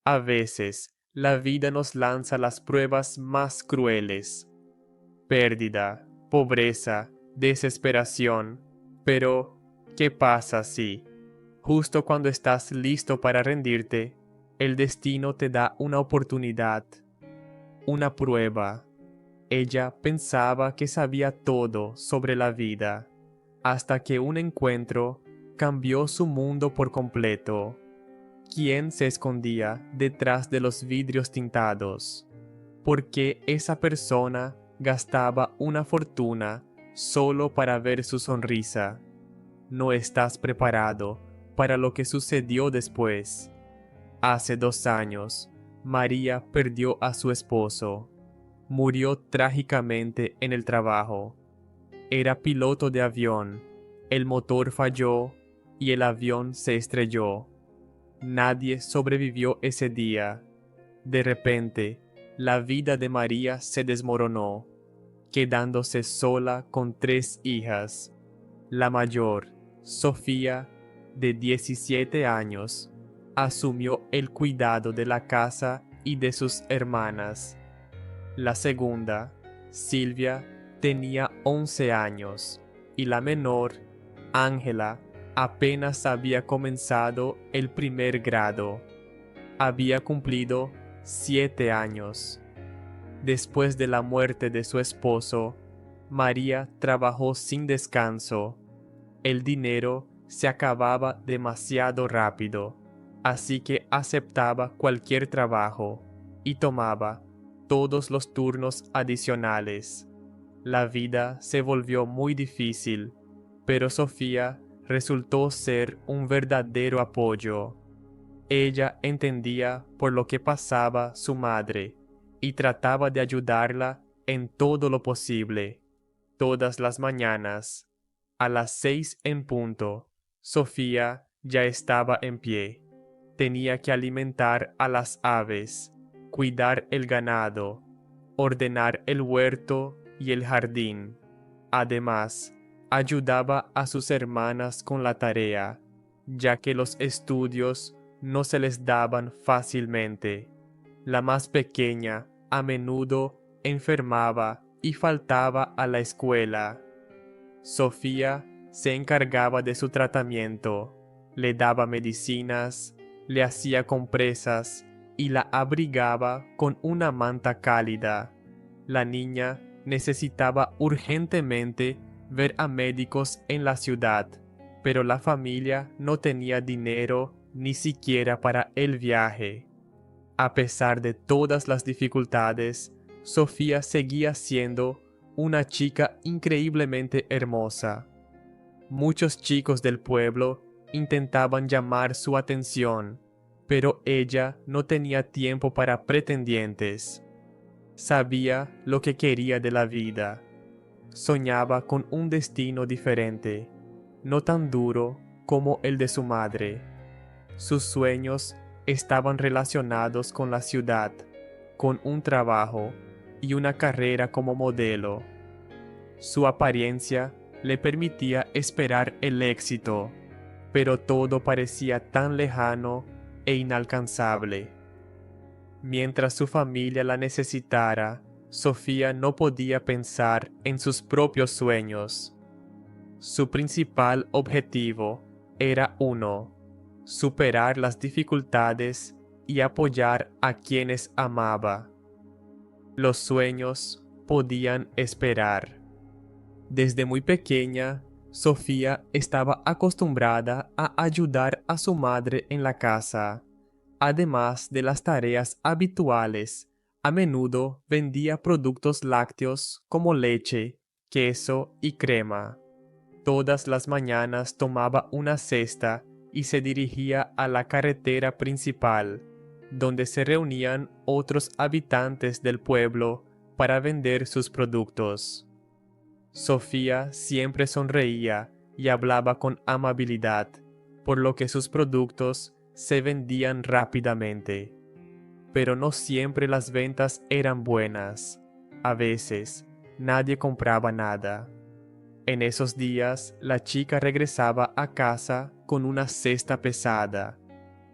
A veces, la vida nos lanza las pruebas más crueles. Pérdida, pobreza, desesperación. Pero, ¿qué pasa si, justo cuando estás listo para rendirte, el destino te da una oportunidad, una prueba? Ella pensaba que sabía todo sobre la vida, hasta que un encuentro cambió su mundo por completo. ¿Quién se escondía detrás de los vidrios tintados? ¿Por qué esa persona gastaba una fortuna solo para ver su sonrisa? No estás preparado para lo que sucedió después. Hace 2 años, María perdió a su esposo. Murió trágicamente en el trabajo. Era piloto de avión. El motor falló y el avión se estrelló. Nadie sobrevivió ese día. De repente, la vida de María se desmoronó, quedándose sola con 3 hijas. La mayor, Sofía, de 17 años, asumió el cuidado de la casa y de sus hermanas. La segunda, Silvia, tenía 11 años y la menor, Ángela, apenas había comenzado el primer grado. Había cumplido 7 años. Después de la muerte de su esposo, María trabajó sin descanso. El dinero se acababa demasiado rápido, así que aceptaba cualquier trabajo y tomaba todos los turnos adicionales. La vida se volvió muy difícil, pero Sofía resultó ser un verdadero apoyo. Ella entendía por lo que pasaba su madre y trataba de ayudarla en todo lo posible. Todas las mañanas, a las 6 en punto, Sofía ya estaba en pie. Tenía que alimentar a las aves, cuidar el ganado, ordenar el huerto y el jardín. Además, ayudaba a sus hermanas con la tarea, ya que los estudios no se les daban fácilmente. La más pequeña a menudo enfermaba y faltaba a la escuela. Sofía se encargaba de su tratamiento, le daba medicinas, le hacía compresas y la abrigaba con una manta cálida. La niña necesitaba urgentemente ver a médicos en la ciudad, pero la familia no tenía dinero ni siquiera para el viaje. A pesar de todas las dificultades, Sofía seguía siendo una chica increíblemente hermosa. Muchos chicos del pueblo intentaban llamar su atención, pero ella no tenía tiempo para pretendientes. Sabía lo que quería de la vida. Soñaba con un destino diferente, no tan duro como el de su madre. Sus sueños estaban relacionados con la ciudad, con un trabajo y una carrera como modelo. Su apariencia le permitía esperar el éxito, pero todo parecía tan lejano e inalcanzable. Mientras su familia la necesitara, Sofía no podía pensar en sus propios sueños. Su principal objetivo era uno: superar las dificultades y apoyar a quienes amaba. Los sueños podían esperar. Desde muy pequeña, Sofía estaba acostumbrada a ayudar a su madre en la casa. Además de las tareas habituales, a menudo vendía productos lácteos como leche, queso y crema. Todas las mañanas tomaba una cesta y se dirigía a la carretera principal, donde se reunían otros habitantes del pueblo para vender sus productos. Sofía siempre sonreía y hablaba con amabilidad, por lo que sus productos se vendían rápidamente. Pero no siempre las ventas eran buenas. A veces, nadie compraba nada. En esos días, la chica regresaba a casa con una cesta pesada.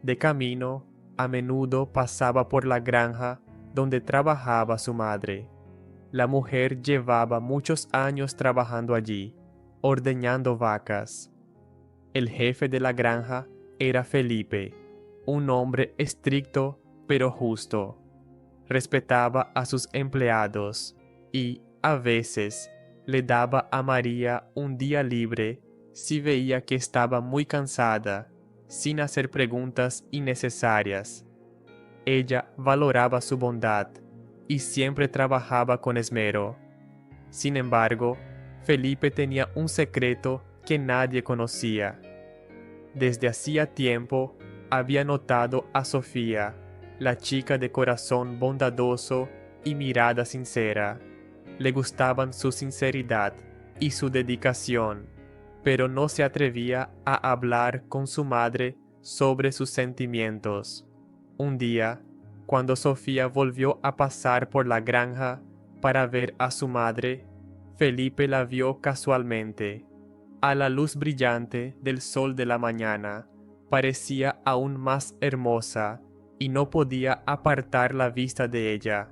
De camino, A menudo pasaba por la granja donde trabajaba su madre. La mujer llevaba muchos años trabajando allí, ordeñando vacas. El jefe de la granja era Felipe, un hombre estricto pero justo. Respetaba a sus empleados y, a veces, le daba a María un día libre si veía que estaba muy cansada, sin hacer preguntas innecesarias. Ella valoraba su bondad y siempre trabajaba con esmero. Sin embargo, Felipe tenía un secreto que nadie conocía. Desde hacía tiempo había notado a Sofía, la chica de corazón bondadoso y mirada sincera. Le gustaban su sinceridad y su dedicación, pero no se atrevía a hablar con su madre sobre sus sentimientos. Un día, cuando Sofía volvió a pasar por la granja para ver a su madre, Felipe la vio casualmente. A la luz brillante del sol de la mañana, parecía aún más hermosa y no podía apartar la vista de ella.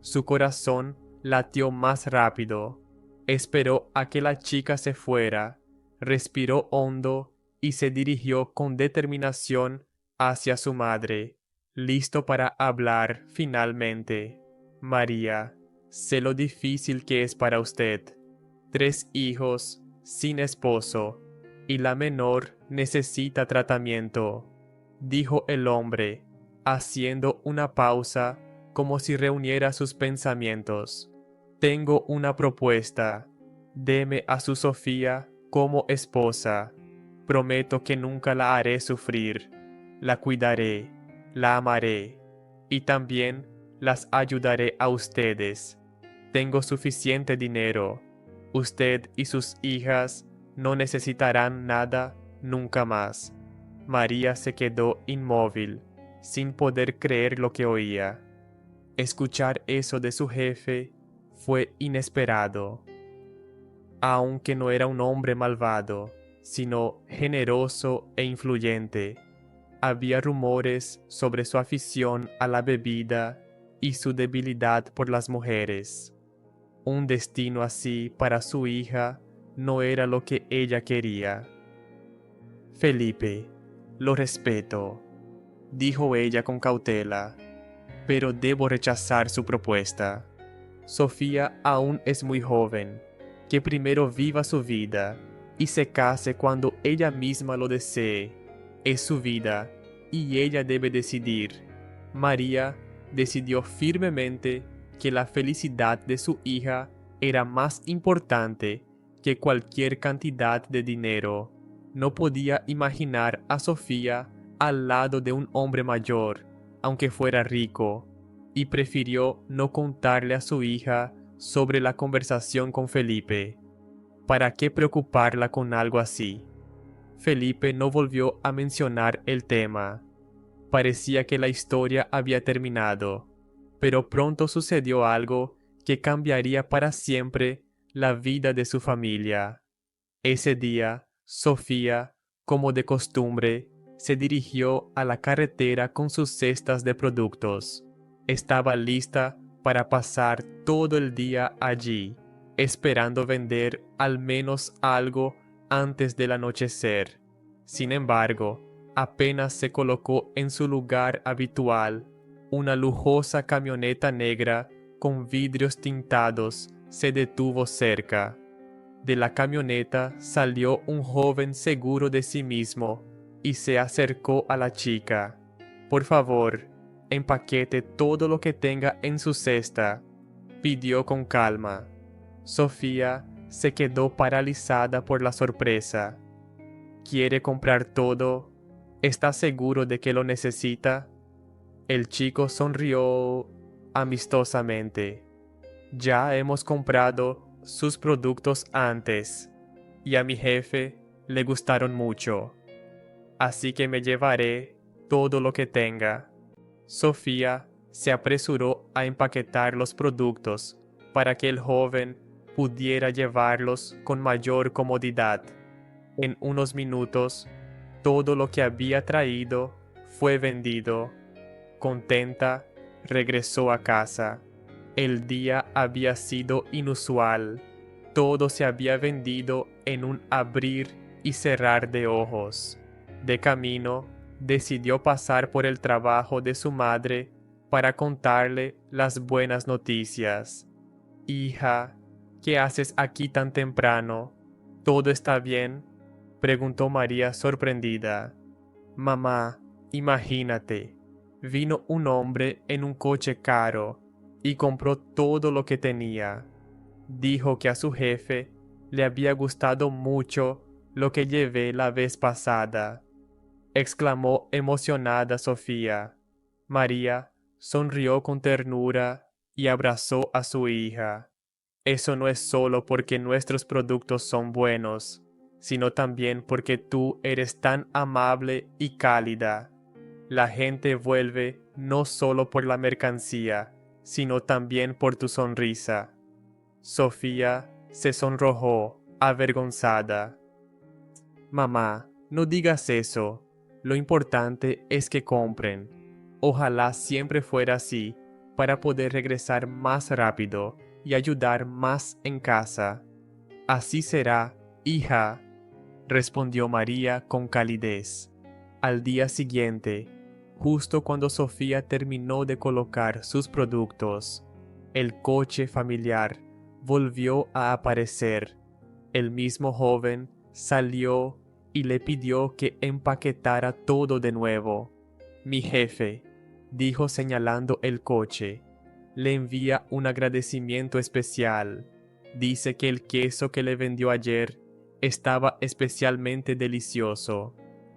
Su corazón latió más rápido. Esperó a que la chica se fuera, respiró hondo y se dirigió con determinación hacia su madre, listo para hablar finalmente. María, sé lo difícil que es para usted. 3 hijos, sin esposo, y la menor necesita tratamiento, dijo el hombre, haciendo una pausa como si reuniera sus pensamientos. Tengo una propuesta. Deme a su Sofía como esposa. Prometo que nunca la haré sufrir. La cuidaré, la amaré y también las ayudaré a ustedes. Tengo suficiente dinero. Usted y sus hijas no necesitarán nada nunca más. María se quedó inmóvil, sin poder creer lo que oía. Escuchar eso de su jefe fue inesperado. Aunque no era un hombre malvado, sino generoso e influyente, había rumores sobre su afición a la bebida y su debilidad por las mujeres. Un destino así para su hija no era lo que ella quería. Felipe, lo respeto, dijo ella con cautela, pero debo rechazar su propuesta. Sofía aún es muy joven, que primero viva su vida y se case cuando ella misma lo desee. Es su vida y ella debe decidir. María decidió firmemente que la felicidad de su hija era más importante que cualquier cantidad de dinero. No podía imaginar a Sofía al lado de un hombre mayor, aunque fuera rico, y prefirió no contarle a su hija sobre la conversación con Felipe. ¿Para qué preocuparla con algo así? Felipe no volvió a mencionar el tema. Parecía que la historia había terminado, pero pronto sucedió algo que cambiaría para siempre la vida de su familia. Ese día, Sofía, como de costumbre, se dirigió a la carretera con sus cestas de productos. Estaba lista para pasar todo el día allí, esperando vender al menos algo antes del anochecer. Sin embargo, apenas se colocó en su lugar habitual, una lujosa camioneta negra con vidrios tintados se detuvo cerca. De la camioneta salió un joven seguro de sí mismo y se acercó a la chica. Por favor, empaquete todo lo que tenga en su cesta, pidió con calma. Sofía se quedó paralizada por la sorpresa. ¿Quiere comprar todo? ¿Está seguro de que lo necesita? El chico sonrió amistosamente. Ya hemos comprado sus productos antes y a mi jefe le gustaron mucho, así que me llevaré todo lo que tenga. Sofía se apresuró a empaquetar los productos para que el joven pudiera llevarlos con mayor comodidad. En unos minutos, todo lo que había traído fue vendido Contenta, regresó a casa. El día había sido inusual. Todo se había vendido en un abrir y cerrar de ojos. De camino, decidió pasar por el trabajo de su madre para contarle las buenas noticias. Hija, ¿qué haces aquí tan temprano? ¿Todo está bien?, preguntó María sorprendida. Mamá, imagínate, vino un hombre en un coche caro y compró todo lo que tenía. Dijo que a su jefe le había gustado mucho lo que llevé la vez pasada, exclamó emocionada Sofía. María sonrió con ternura y abrazó a su hija. Eso no es solo porque nuestros productos son buenos, sino también porque tú eres tan amable y cálida. La gente vuelve no solo por la mercancía, sino también por tu sonrisa. Sofía se sonrojó, avergonzada. Mamá, no digas eso. Lo importante es que compren. Ojalá siempre fuera así, para poder regresar más rápido y ayudar más en casa. Así será, hija, respondió María con calidez. Al día siguiente, justo cuando Sofía terminó de colocar sus productos, el coche familiar volvió a aparecer. El mismo joven salió y le pidió que empaquetara todo de nuevo. Mi jefe, dijo señalando el coche, le envía un agradecimiento especial. Dice que el queso que le vendió ayer estaba especialmente delicioso.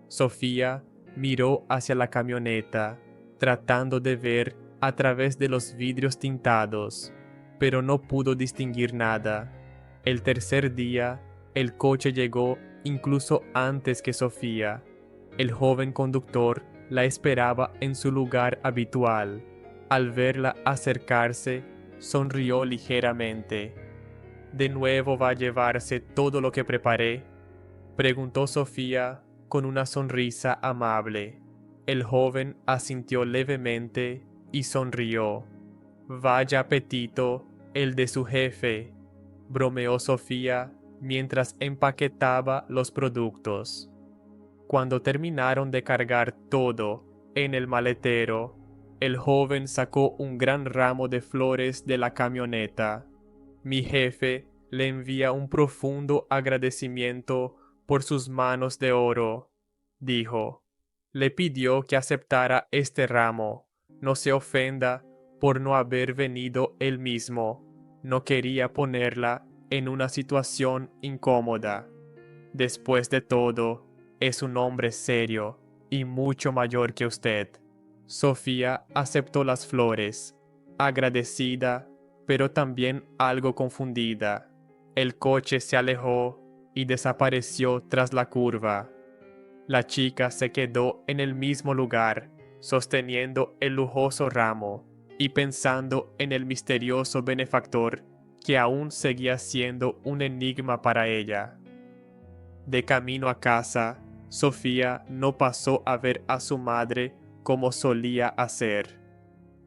Sofía miró hacia la camioneta, tratando de ver a través de los vidrios tintados, pero no pudo distinguir nada. El tercer día, el coche llegó incluso antes que Sofía. El joven conductor la esperaba en su lugar habitual. Al verla acercarse, sonrió ligeramente. ¿De nuevo va a llevarse todo lo que preparé?, preguntó Sofía con una sonrisa amable. El joven asintió levemente y sonrió. Vaya apetito el de su jefe, bromeó Sofía mientras empaquetaba los productos. Cuando terminaron de cargar todo en el maletero, el joven sacó un gran ramo de flores de la camioneta. Mi jefe le envía un profundo agradecimiento por sus manos de oro, dijo. Le pidió que aceptara este ramo. No se ofenda por no haber venido él mismo. No quería ponerla en una situación incómoda. Después de todo, es un hombre serio y mucho mayor que usted. Sofía aceptó las flores, agradecida, pero también algo confundida. El coche se alejó y desapareció tras la curva. La chica se quedó en el mismo lugar, sosteniendo el lujoso ramo y pensando en el misterioso benefactor que aún seguía siendo un enigma para ella. De camino a casa, Sofía no pasó a ver a su madre como solía hacer.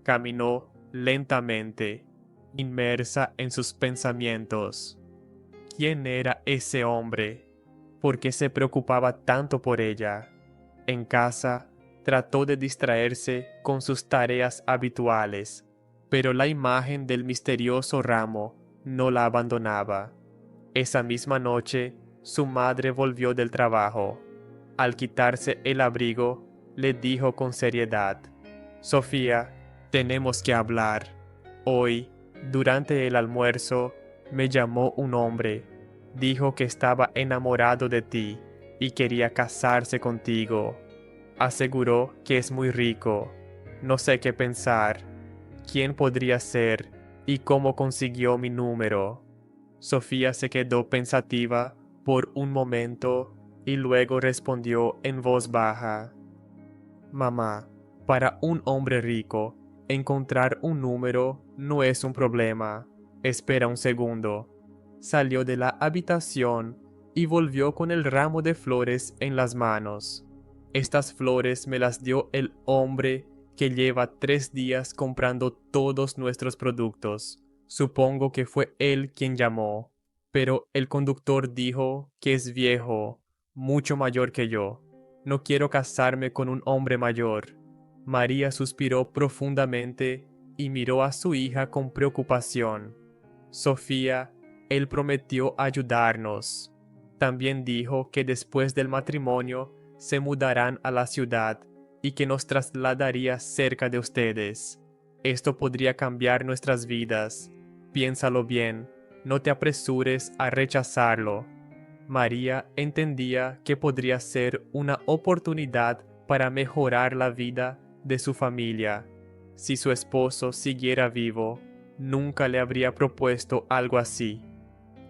Caminó lentamente, inmersa en sus pensamientos. ¿Quién era ese hombre? ¿Por qué se preocupaba tanto por ella? En casa, trató de distraerse con sus tareas habituales, pero la imagen del misterioso ramo no la abandonaba. Esa misma noche, su madre volvió del trabajo. Al quitarse el abrigo, le dijo con seriedad: Sofía, tenemos que hablar. Hoy, durante el almuerzo, me llamó un hombre. Dijo que estaba enamorado de ti y quería casarse contigo. Aseguró que es muy rico. No sé qué pensar. ¿Quién podría ser y cómo consiguió mi número? Sofía se quedó pensativa por un momento y luego respondió en voz baja: Mamá, para un hombre rico, encontrar un número no es un problema. Espera un segundo. Salió de la habitación y volvió con el ramo de flores en las manos. Estas flores me las dio el hombre que lleva 3 días comprando todos nuestros productos. Supongo que fue él quien llamó, pero el conductor dijo que es viejo, mucho mayor que yo. No quiero casarme con un hombre mayor. María suspiró profundamente y miró a su hija con preocupación. Sofía, él prometió ayudarnos. También dijo que después del matrimonio se mudarán a la ciudad y que nos trasladaría cerca de ustedes. Esto podría cambiar nuestras vidas. Piénsalo bien, no te apresures a rechazarlo. María entendía que podría ser una oportunidad para mejorar la vida de su familia. Si su esposo siguiera vivo, nunca le habría propuesto algo así.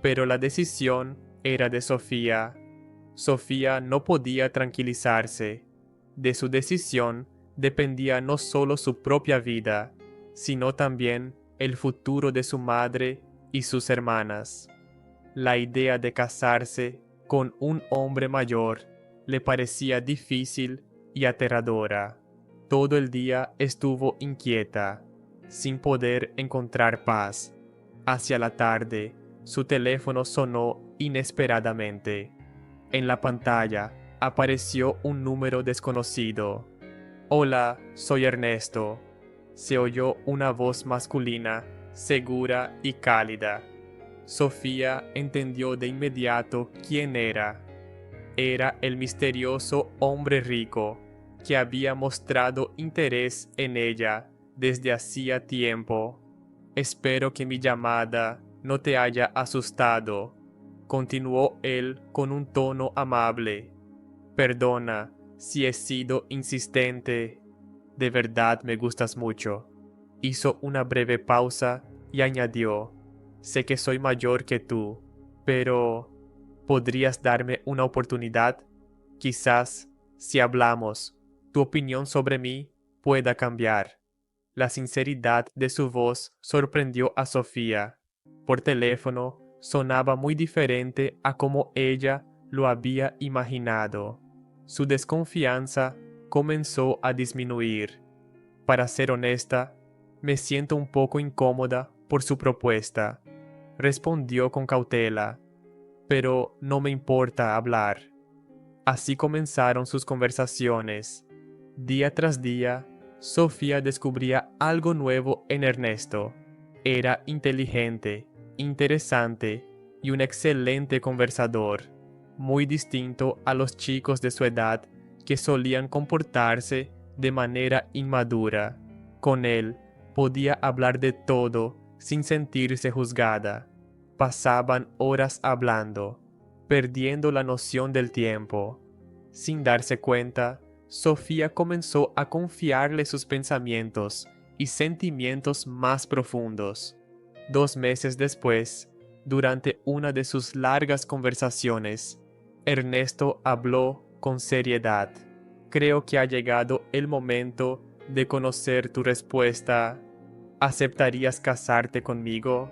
Pero la decisión era de Sofía. Sofía no podía tranquilizarse. De su decisión dependía no solo su propia vida, sino también el futuro de su madre y sus hermanas. La idea de casarse con un hombre mayor le parecía difícil y aterradora. Todo el día estuvo inquieta, sin poder encontrar paz. Hacia la tarde, su teléfono sonó inesperadamente. En la pantalla apareció un número desconocido. Hola, soy Ernesto. Se oyó una voz masculina, segura y cálida. Sofía entendió de inmediato quién era. Era el misterioso hombre rico que había mostrado interés en ella desde hacía tiempo. Espero que mi llamada no te haya asustado, continuó él con un tono amable. Perdona si he sido insistente. De verdad me gustas mucho. Hizo una breve pausa y añadió, sé que soy mayor que tú, pero ¿podrías darme una oportunidad? Quizás, si hablamos, tu opinión sobre mí pueda cambiar. La sinceridad de su voz sorprendió a Sofía. Por teléfono sonaba muy diferente a como ella lo había imaginado. Su desconfianza comenzó a disminuir. Para ser honesta, me siento un poco incómoda por su propuesta, respondió con cautela, pero no me importa hablar. Así comenzaron sus conversaciones. Día tras día, Sofía descubría algo nuevo en Ernesto. Era inteligente, interesante y un excelente conversador, muy distinto a los chicos de su edad que solían comportarse de manera inmadura. Con él podía hablar de todo sin sentirse juzgada. Pasaban horas hablando, perdiendo la noción del tiempo. Sin darse cuenta, Sofía comenzó a confiarle sus pensamientos y sentimientos más profundos. 2 meses después, durante una de sus largas conversaciones, Ernesto habló con seriedad. Creo que ha llegado el momento de conocer tu respuesta. ¿Aceptarías casarte conmigo?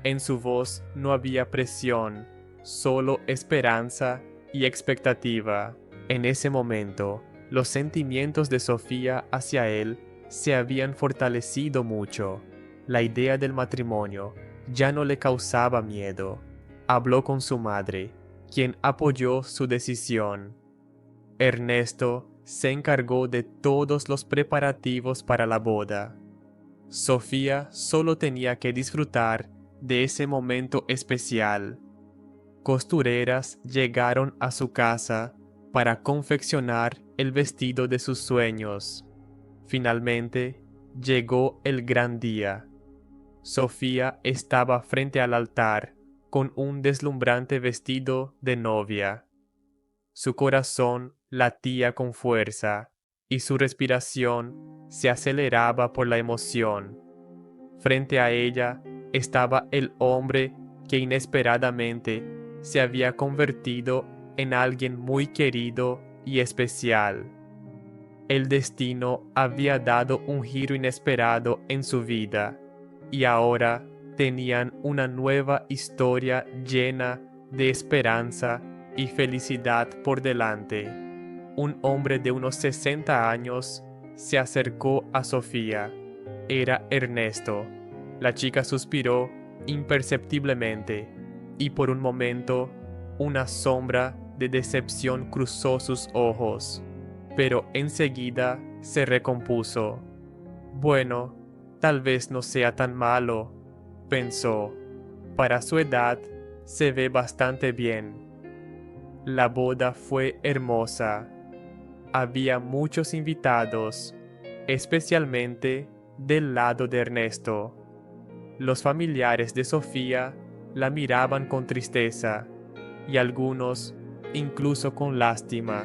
En su voz no había presión, solo esperanza y expectativa. En ese momento, los sentimientos de Sofía hacia él se habían fortalecido mucho. La idea del matrimonio ya no le causaba miedo. Habló con su madre, quien apoyó su decisión. Ernesto se encargó de todos los preparativos para la boda. Sofía solo tenía que disfrutar de ese momento especial. Costureras llegaron a su casa para confeccionar el vestido de sus sueños. Finalmente, llegó el gran día. Sofía estaba frente al altar con un deslumbrante vestido de novia. Su corazón latía con fuerza y su respiración se aceleraba por la emoción. Frente a ella estaba el hombre que inesperadamente se había convertido en alguien muy querido y especial. El destino había dado un giro inesperado en su vida y ahora tenían una nueva historia llena de esperanza y felicidad por delante. Un hombre de unos 60 años se acercó a Sofía. Era Ernesto. La chica suspiró imperceptiblemente y por un momento una sombra de decepción cruzó sus ojos, pero enseguida se recompuso. Bueno, tal vez no sea tan malo, pensó. Para su edad se ve bastante bien. La boda fue hermosa. Había muchos invitados, especialmente del lado de Ernesto. Los familiares de Sofía la miraban con tristeza y algunos incluso con lástima.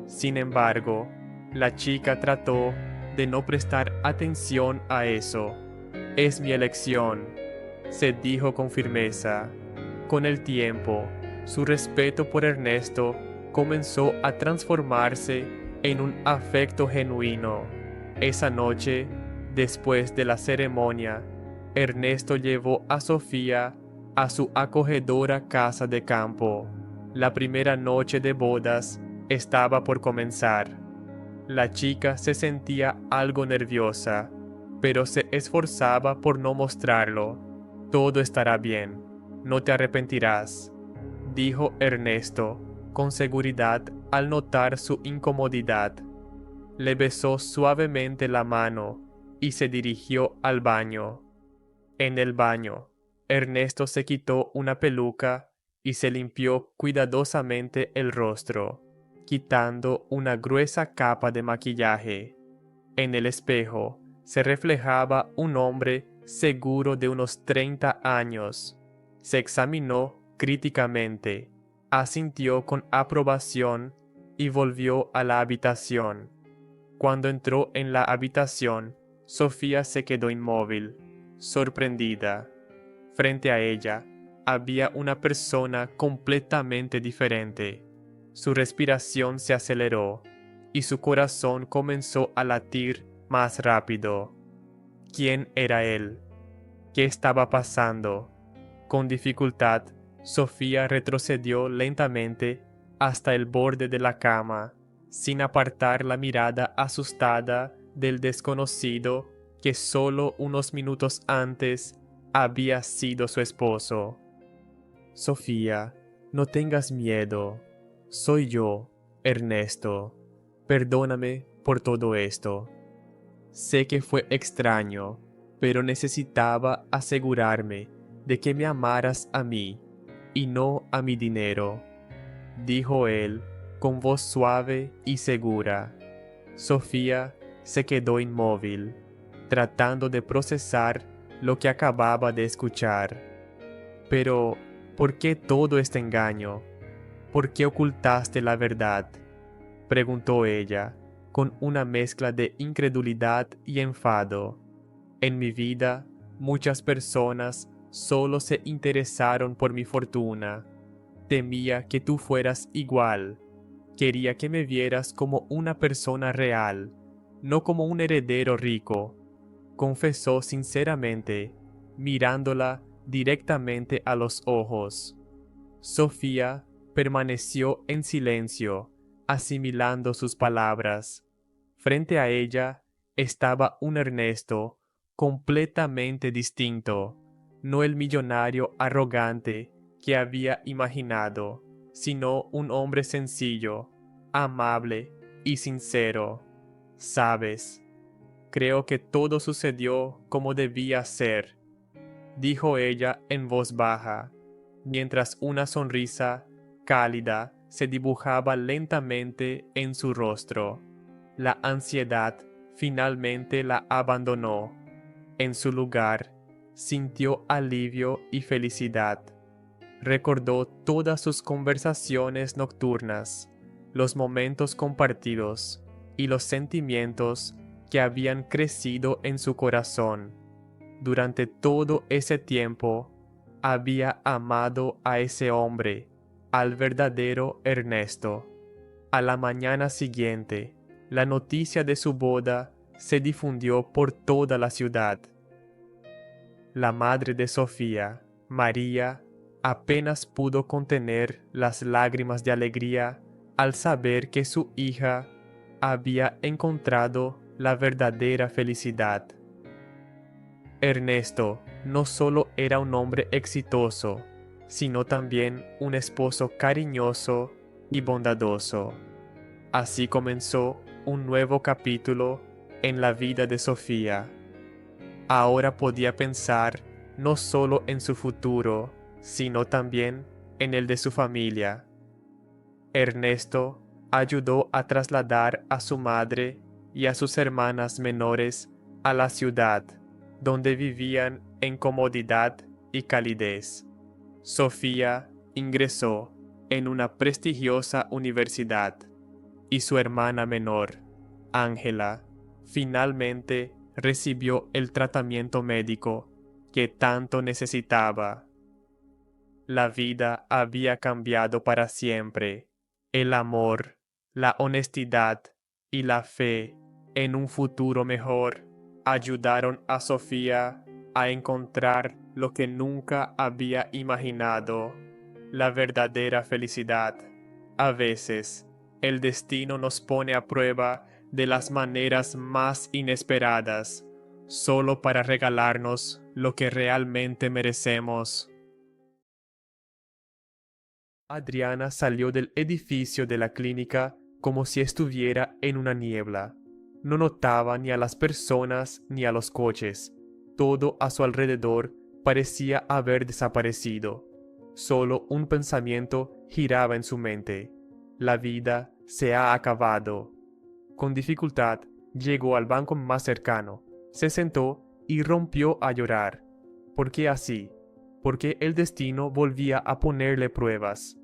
Sin embargo, la chica trató de no prestar atención a eso. Es mi elección, se dijo con firmeza. Con el tiempo, su respeto por Ernesto comenzó a transformarse en un afecto genuino. Esa noche, después de la ceremonia, Ernesto llevó a Sofía a su acogedora casa de campo. La primera noche de bodas estaba por comenzar. La chica se sentía algo nerviosa, pero se esforzaba por no mostrarlo. Todo estará bien, no te arrepentirás, dijo Ernesto con seguridad al notar su incomodidad. Le besó suavemente la mano y se dirigió al baño. En el baño, Ernesto se quitó una peluca y se limpió cuidadosamente el rostro, quitando una gruesa capa de maquillaje. En el espejo se reflejaba un hombre seguro de unos 30 años. Se examinó críticamente, asintió con aprobación y volvió a la habitación. Cuando entró en la habitación, Sofía se quedó inmóvil, sorprendida. Frente a ella había una persona completamente diferente. Su respiración se aceleró y su corazón comenzó a latir más rápido. ¿Quién era él? ¿Qué estaba pasando? Con dificultad, Sofía retrocedió lentamente hasta el borde de la cama, sin apartar la mirada asustada del desconocido que solo unos minutos antes había sido su esposo. Sofía, no tengas miedo. Soy yo, Ernesto. Perdóname por todo esto. Sé que fue extraño, pero necesitaba asegurarme de que me amaras a mí y no a mi dinero, dijo él con voz suave y segura. Sofía se quedó inmóvil, tratando de procesar lo que acababa de escuchar. Pero, ¿por qué todo este engaño? ¿Por qué ocultaste la verdad?, preguntó ella, con una mezcla de incredulidad y enfado. En mi vida, muchas personas solo se interesaron por mi fortuna. Temía que tú fueras igual. Quería que me vieras como una persona real, no como un heredero rico, confesó sinceramente, mirándola directamente a los ojos. Sofía permaneció en silencio, asimilando sus palabras. Frente a ella estaba un Ernesto completamente distinto, no el millonario arrogante que había imaginado, sino un hombre sencillo, amable y sincero. Sabes, creo que todo sucedió como debía ser, dijo ella en voz baja, mientras una sonrisa cálida se dibujaba lentamente en su rostro. La ansiedad finalmente la abandonó. En su lugar, sintió alivio y felicidad. Recordó todas sus conversaciones nocturnas, los momentos compartidos y los sentimientos que habían crecido en su corazón. Durante todo ese tiempo, había amado a ese hombre, al verdadero Ernesto. A la mañana siguiente, la noticia de su boda se difundió por toda la ciudad. La madre de Sofía, María, apenas pudo contener las lágrimas de alegría al saber que su hija había encontrado la verdadera felicidad. Ernesto no solo era un hombre exitoso, sino también un esposo cariñoso y bondadoso. Así comenzó un nuevo capítulo en la vida de Sofía. Ahora podía pensar no solo en su futuro, sino también en el de su familia. Ernesto ayudó a trasladar a su madre y a sus hermanas menores a la ciudad, donde vivían en comodidad y calidez. Sofía ingresó en una prestigiosa universidad y su hermana menor, Ángela, finalmente recibió el tratamiento médico que tanto necesitaba. La vida había cambiado para siempre. El amor, la honestidad y la fe en un futuro mejor ayudaron a Sofía a encontrar lo que nunca había imaginado, la verdadera felicidad. A veces, el destino nos pone a prueba de las maneras más inesperadas, solo para regalarnos lo que realmente merecemos. Adriana salió del edificio de la clínica como si estuviera en una niebla. No notaba ni a las personas ni a los coches. Todo a su alrededor parecía haber desaparecido. Solo un pensamiento giraba en su mente. La vida se ha acabado. Con dificultad llegó al banco más cercano, se sentó y rompió a llorar. ¿Por qué así? Porque el destino volvía a ponerle pruebas.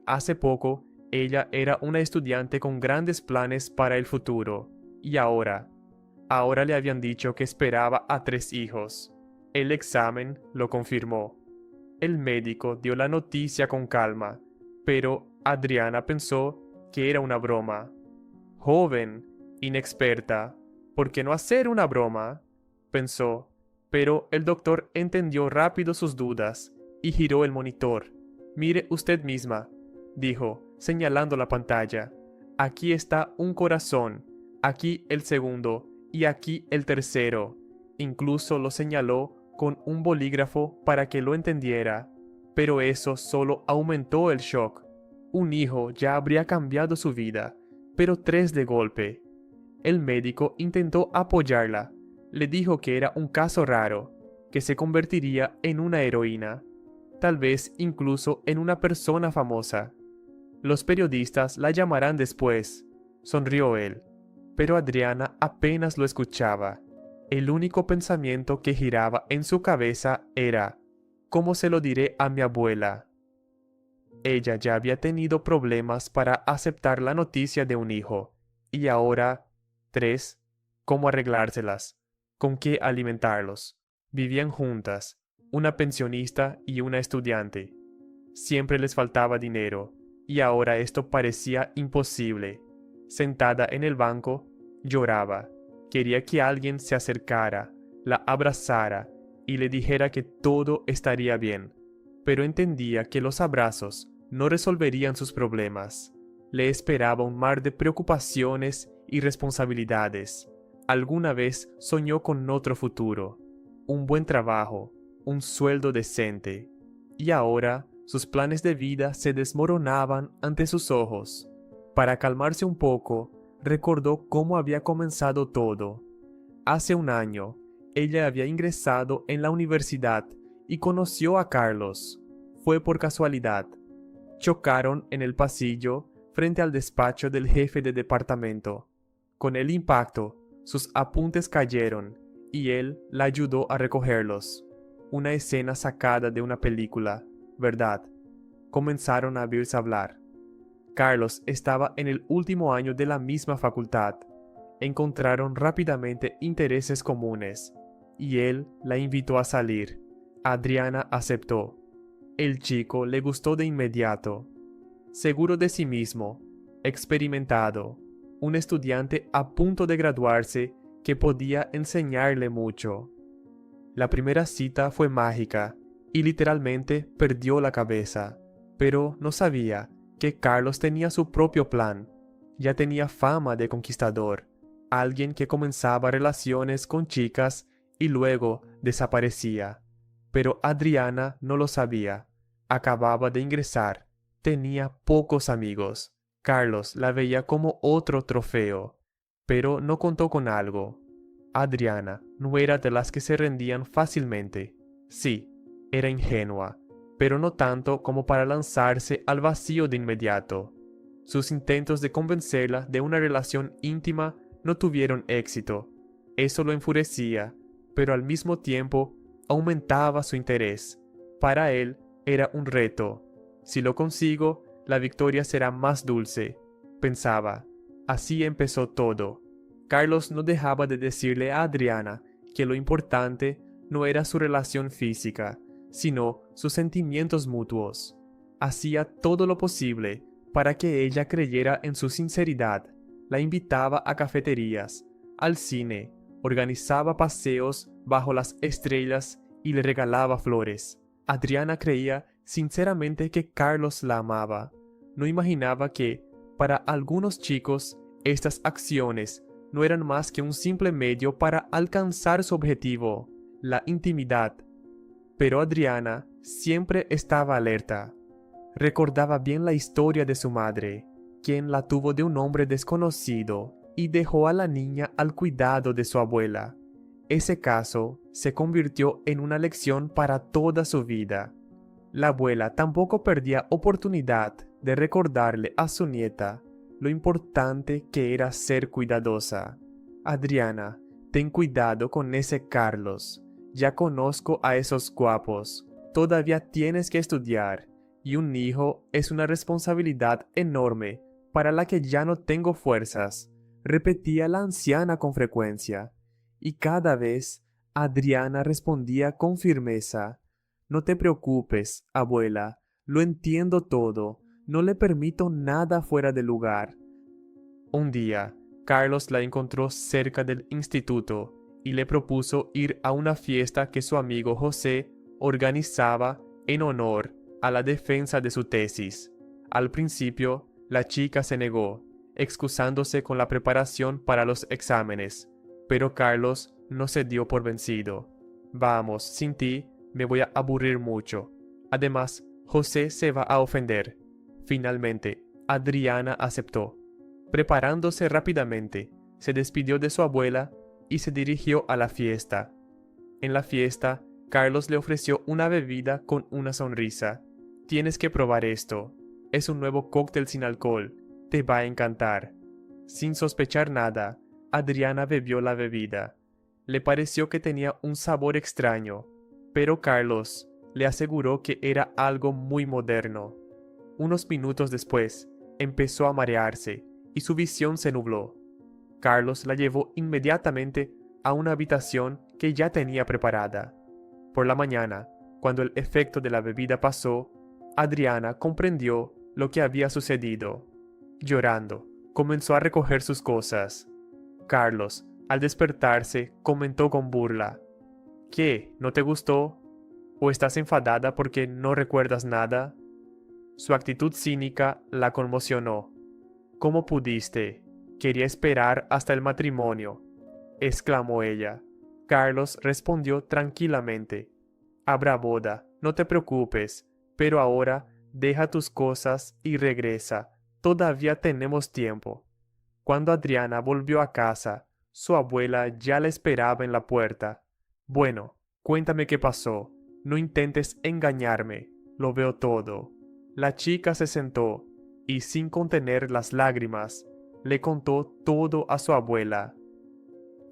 Hace poco, ella era una estudiante con grandes planes para el futuro, y ahora le habían dicho que esperaba a 3 hijos. El examen lo confirmó. El médico dio la noticia con calma, pero Adriana pensó que era una broma. Joven, inexperta, ¿por qué no hacer una broma? Pensó, pero el doctor entendió rápido sus dudas y giró el monitor. Mire usted misma, dijo, señalando la pantalla. Aquí está un corazón, aquí el segundo y aquí el tercero. Incluso lo señaló con un bolígrafo para que lo entendiera. Pero eso solo aumentó el shock. Un hijo ya habría cambiado su vida, pero 3 de golpe. El médico intentó apoyarla. Le dijo que era un caso raro, que se convertiría en una heroína, tal vez incluso en una persona famosa. Los periodistas la llamarán después, sonrió él, pero Adriana apenas lo escuchaba. El único pensamiento que giraba en su cabeza era, ¿cómo se lo diré a mi abuela? Ella ya había tenido problemas para aceptar la noticia de un hijo, y ahora, 3, ¿cómo arreglárselas? ¿Con qué alimentarlos? Vivían juntas, una pensionista y una estudiante. Siempre les faltaba dinero, y ahora esto parecía imposible. Sentada en el banco, lloraba. Quería que alguien se acercara, la abrazara y le dijera que todo estaría bien, pero entendía que los abrazos no resolverían sus problemas. Le esperaba un mar de preocupaciones y responsabilidades. Alguna vez soñó con otro futuro, un buen trabajo, un sueldo decente, y ahora sus planes de vida se desmoronaban ante sus ojos. Para calmarse un poco, recordó cómo había comenzado todo. Hace un año, ella había ingresado en la universidad y conoció a Carlos. Fue por casualidad. Chocaron en el pasillo frente al despacho del jefe de departamento. Con el impacto, sus apuntes cayeron y él la ayudó a recogerlos. Una escena sacada de una película, ¿verdad? Comenzaron a abrirse a hablar. Carlos estaba en el último año de la misma facultad. Encontraron rápidamente intereses comunes, y él la invitó a salir. Adriana aceptó. El chico le gustó de inmediato. Seguro de sí mismo, experimentado, un estudiante a punto de graduarse que podía enseñarle mucho. La primera cita fue mágica y literalmente perdió la cabeza, pero no sabía que Carlos tenía su propio plan. ya tenía fama de conquistador, alguien que comenzaba relaciones con chicas y luego desaparecía. Pero Adriana no lo sabía. Acababa de ingresar, tenía pocos amigos. Carlos la veía como otro trofeo, pero no contó con algo. Adriana no era de las que se rendían fácilmente. Sí, era ingenua, pero no tanto como para lanzarse al vacío de inmediato. Sus intentos de convencerla de una relación íntima no tuvieron éxito. Eso lo enfurecía, pero al mismo tiempo aumentaba su interés. Para él era un reto. Si lo consigo, la victoria será más dulce, pensaba. Así empezó todo. Carlos no dejaba de decirle a Adriana que lo importante no era su relación física, sino sus sentimientos mutuos. Hacía todo lo posible para que ella creyera en su sinceridad. La invitaba a cafeterías, al cine, organizaba paseos bajo las estrellas y le regalaba flores. Adriana creía sinceramente que Carlos la amaba. No imaginaba que, para algunos chicos, estas acciones no eran más que un simple medio para alcanzar su objetivo, la intimidad. Pero Adriana siempre estaba alerta. Recordaba bien la historia de su madre, quien la tuvo de un hombre desconocido y dejó a la niña al cuidado de su abuela. Ese caso se convirtió en una lección para toda su vida. La abuela tampoco perdía oportunidad de recordarle a su nieta lo importante que era ser cuidadosa. Adriana, ten cuidado con ese Carlos. Ya conozco a esos guapos. Todavía tienes que estudiar. Y un hijo es una responsabilidad enorme para la que ya no tengo fuerzas, repetía la anciana con frecuencia. Y cada vez Adriana respondía con firmeza: no te preocupes, abuela, lo entiendo todo, no le permito nada fuera de lugar. Un día, Carlos la encontró cerca del instituto y le propuso ir a una fiesta que su amigo José organizaba en honor a la defensa de su tesis. Al principio, la chica se negó, excusándose con la preparación para los exámenes, pero Carlos no se dio por vencido. Vamos, sin ti me voy a aburrir mucho. Además, José se va a ofender. Finalmente, Adriana aceptó. Preparándose rápidamente, se despidió de su abuela y se dirigió a la fiesta. En la fiesta, Carlos le ofreció una bebida con una sonrisa. Tienes que probar esto. Es un nuevo cóctel sin alcohol. Te va a encantar. Sin sospechar nada, Adriana bebió la bebida. Le pareció que tenía un sabor extraño, pero Carlos le aseguró que era algo muy moderno. Unos minutos después, empezó a marearse y su visión se nubló. Carlos la llevó inmediatamente a una habitación que ya tenía preparada. Por la mañana, cuando el efecto de la bebida pasó, Adriana comprendió lo que había sucedido. Llorando, comenzó a recoger sus cosas. Carlos, al despertarse, comentó con burla: ¿Qué? ¿No te gustó? ¿O estás enfadada porque no recuerdas nada? Su actitud cínica la conmocionó. ¿Cómo pudiste? Quería esperar hasta el matrimonio, exclamó ella. Carlos respondió tranquilamente: habrá boda, no te preocupes, pero ahora deja tus cosas y regresa, todavía tenemos tiempo. Cuando Adriana volvió a casa, su abuela ya la esperaba en la puerta. Bueno, cuéntame qué pasó, no intentes engañarme, lo veo todo. La chica se sentó y, sin contener las lágrimas, le contó todo a su abuela.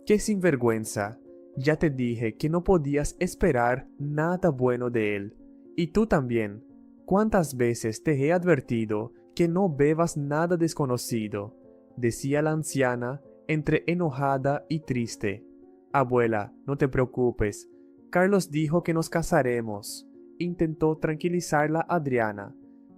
¡Qué sinvergüenza! Ya te dije que no podías esperar nada bueno de él. Y tú también. ¿Cuántas veces te he advertido que no bebas nada desconocido?, decía la anciana, entre enojada y triste. Abuela, no te preocupes. Carlos dijo que nos casaremos. Intentó tranquilizarla Adriana,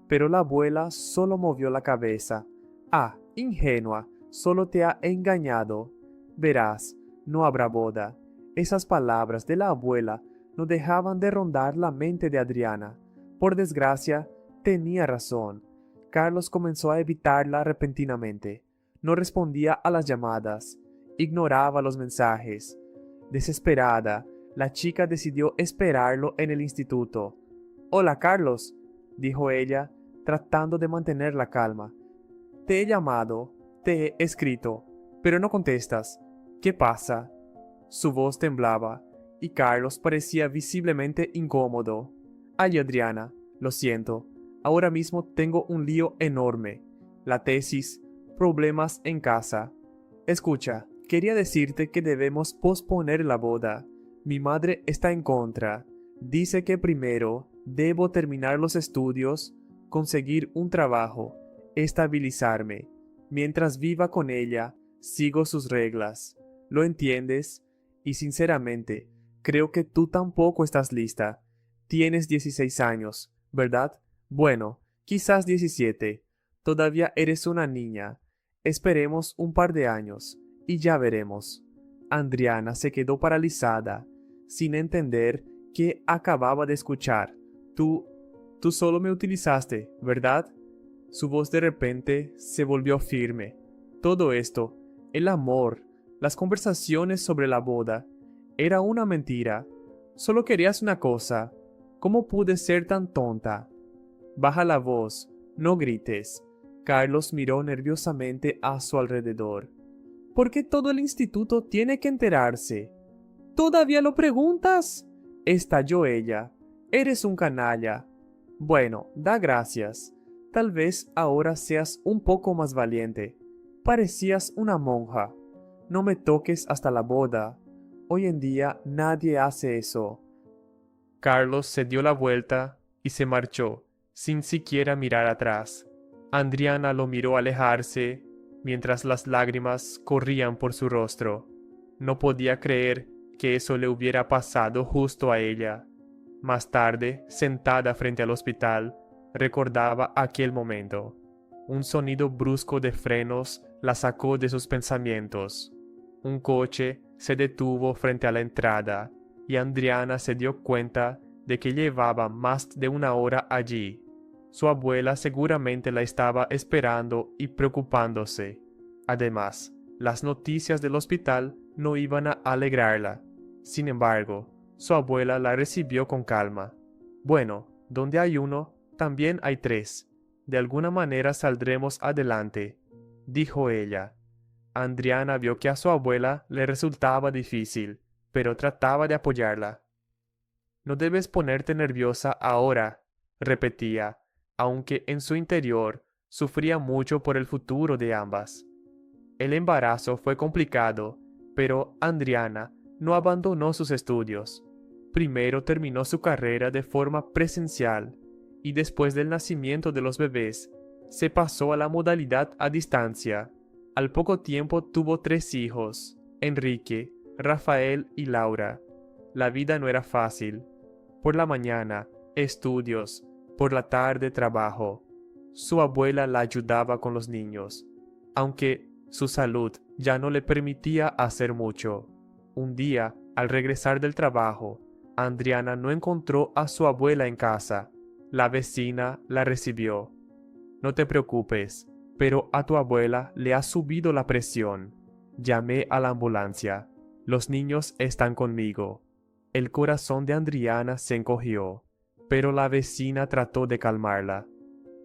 pero la abuela solo movió la cabeza. Ah, ingenua, solo te ha engañado. Verás, no habrá boda. Esas palabras de la abuela no dejaban de rondar la mente de Adriana. Por desgracia, tenía razón. Carlos comenzó a evitarla repentinamente. No respondía a las llamadas, ignoraba los mensajes. Desesperada, la chica decidió esperarlo en el instituto. «Hola, Carlos», dijo ella, tratando de mantener la calma. «Te he llamado, te he escrito, pero no contestas. ¿Qué pasa?» Su voz temblaba, y Carlos parecía visiblemente incómodo. «Ay, Adriana, lo siento. Ahora mismo tengo un lío enorme. La tesis, problemas en casa. Escucha, quería decirte que debemos posponer la boda. Mi madre está en contra. Dice que primero debo terminar los estudios, conseguir un trabajo, estabilizarme. Mientras viva con ella, sigo sus reglas. ¿Lo entiendes? Y sinceramente, creo que tú tampoco estás lista. Tienes 16 años, ¿verdad? Bueno, quizás 17. Todavía eres una niña. Esperemos un par de años, y ya veremos». Adriana se quedó paralizada, sin entender qué acababa de escuchar. Tú solo me utilizaste, ¿verdad? Su voz de repente se volvió firme. Todo esto, el amor, las conversaciones sobre la boda, era una mentira. Solo querías una cosa. ¿Cómo pude ser tan tonta? Baja la voz, no grites. Carlos miró nerviosamente a su alrededor. ¿Por qué todo el instituto tiene que enterarse? ¿Todavía lo preguntas?, estalló ella. Eres un canalla. Bueno, da gracias. Tal vez ahora seas un poco más valiente. Parecías una monja. No me toques hasta la boda. Hoy en día nadie hace eso. Carlos se dio la vuelta y se marchó, sin siquiera mirar atrás. Adriana lo miró alejarse, mientras las lágrimas corrían por su rostro. No podía creer que eso le hubiera pasado justo a ella. Más tarde, sentada frente al hospital, recordaba aquel momento. Un sonido brusco de frenos la sacó de sus pensamientos. Un coche se detuvo frente a la entrada y Adriana se dio cuenta de que llevaba más de una hora allí. Su abuela seguramente la estaba esperando y preocupándose. Además, las noticias del hospital no iban a alegrarla. Sin embargo, su abuela la recibió con calma. «Bueno, donde hay uno, también hay tres. De alguna manera saldremos adelante», dijo ella. Adriana vio que a su abuela le resultaba difícil, pero trataba de apoyarla. «No debes ponerte nerviosa ahora», repetía, aunque en su interior sufría mucho por el futuro de ambas. El embarazo fue complicado, pero Adriana no abandonó sus estudios. Primero terminó su carrera de forma presencial y después del nacimiento de los bebés, se pasó a la modalidad a distancia. Al poco tiempo tuvo 3 hijos, Enrique, Rafael y Laura. La vida no era fácil. Por la mañana, estudios, por la tarde trabajo. Su abuela la ayudaba con los niños, aunque su salud ya no le permitía hacer mucho. Un día, al regresar del trabajo, Adriana no encontró a su abuela en casa. La vecina la recibió. «No te preocupes, pero a tu abuela le ha subido la presión. Llamé a la ambulancia. Los niños están conmigo». El corazón de Adriana se encogió, pero la vecina trató de calmarla.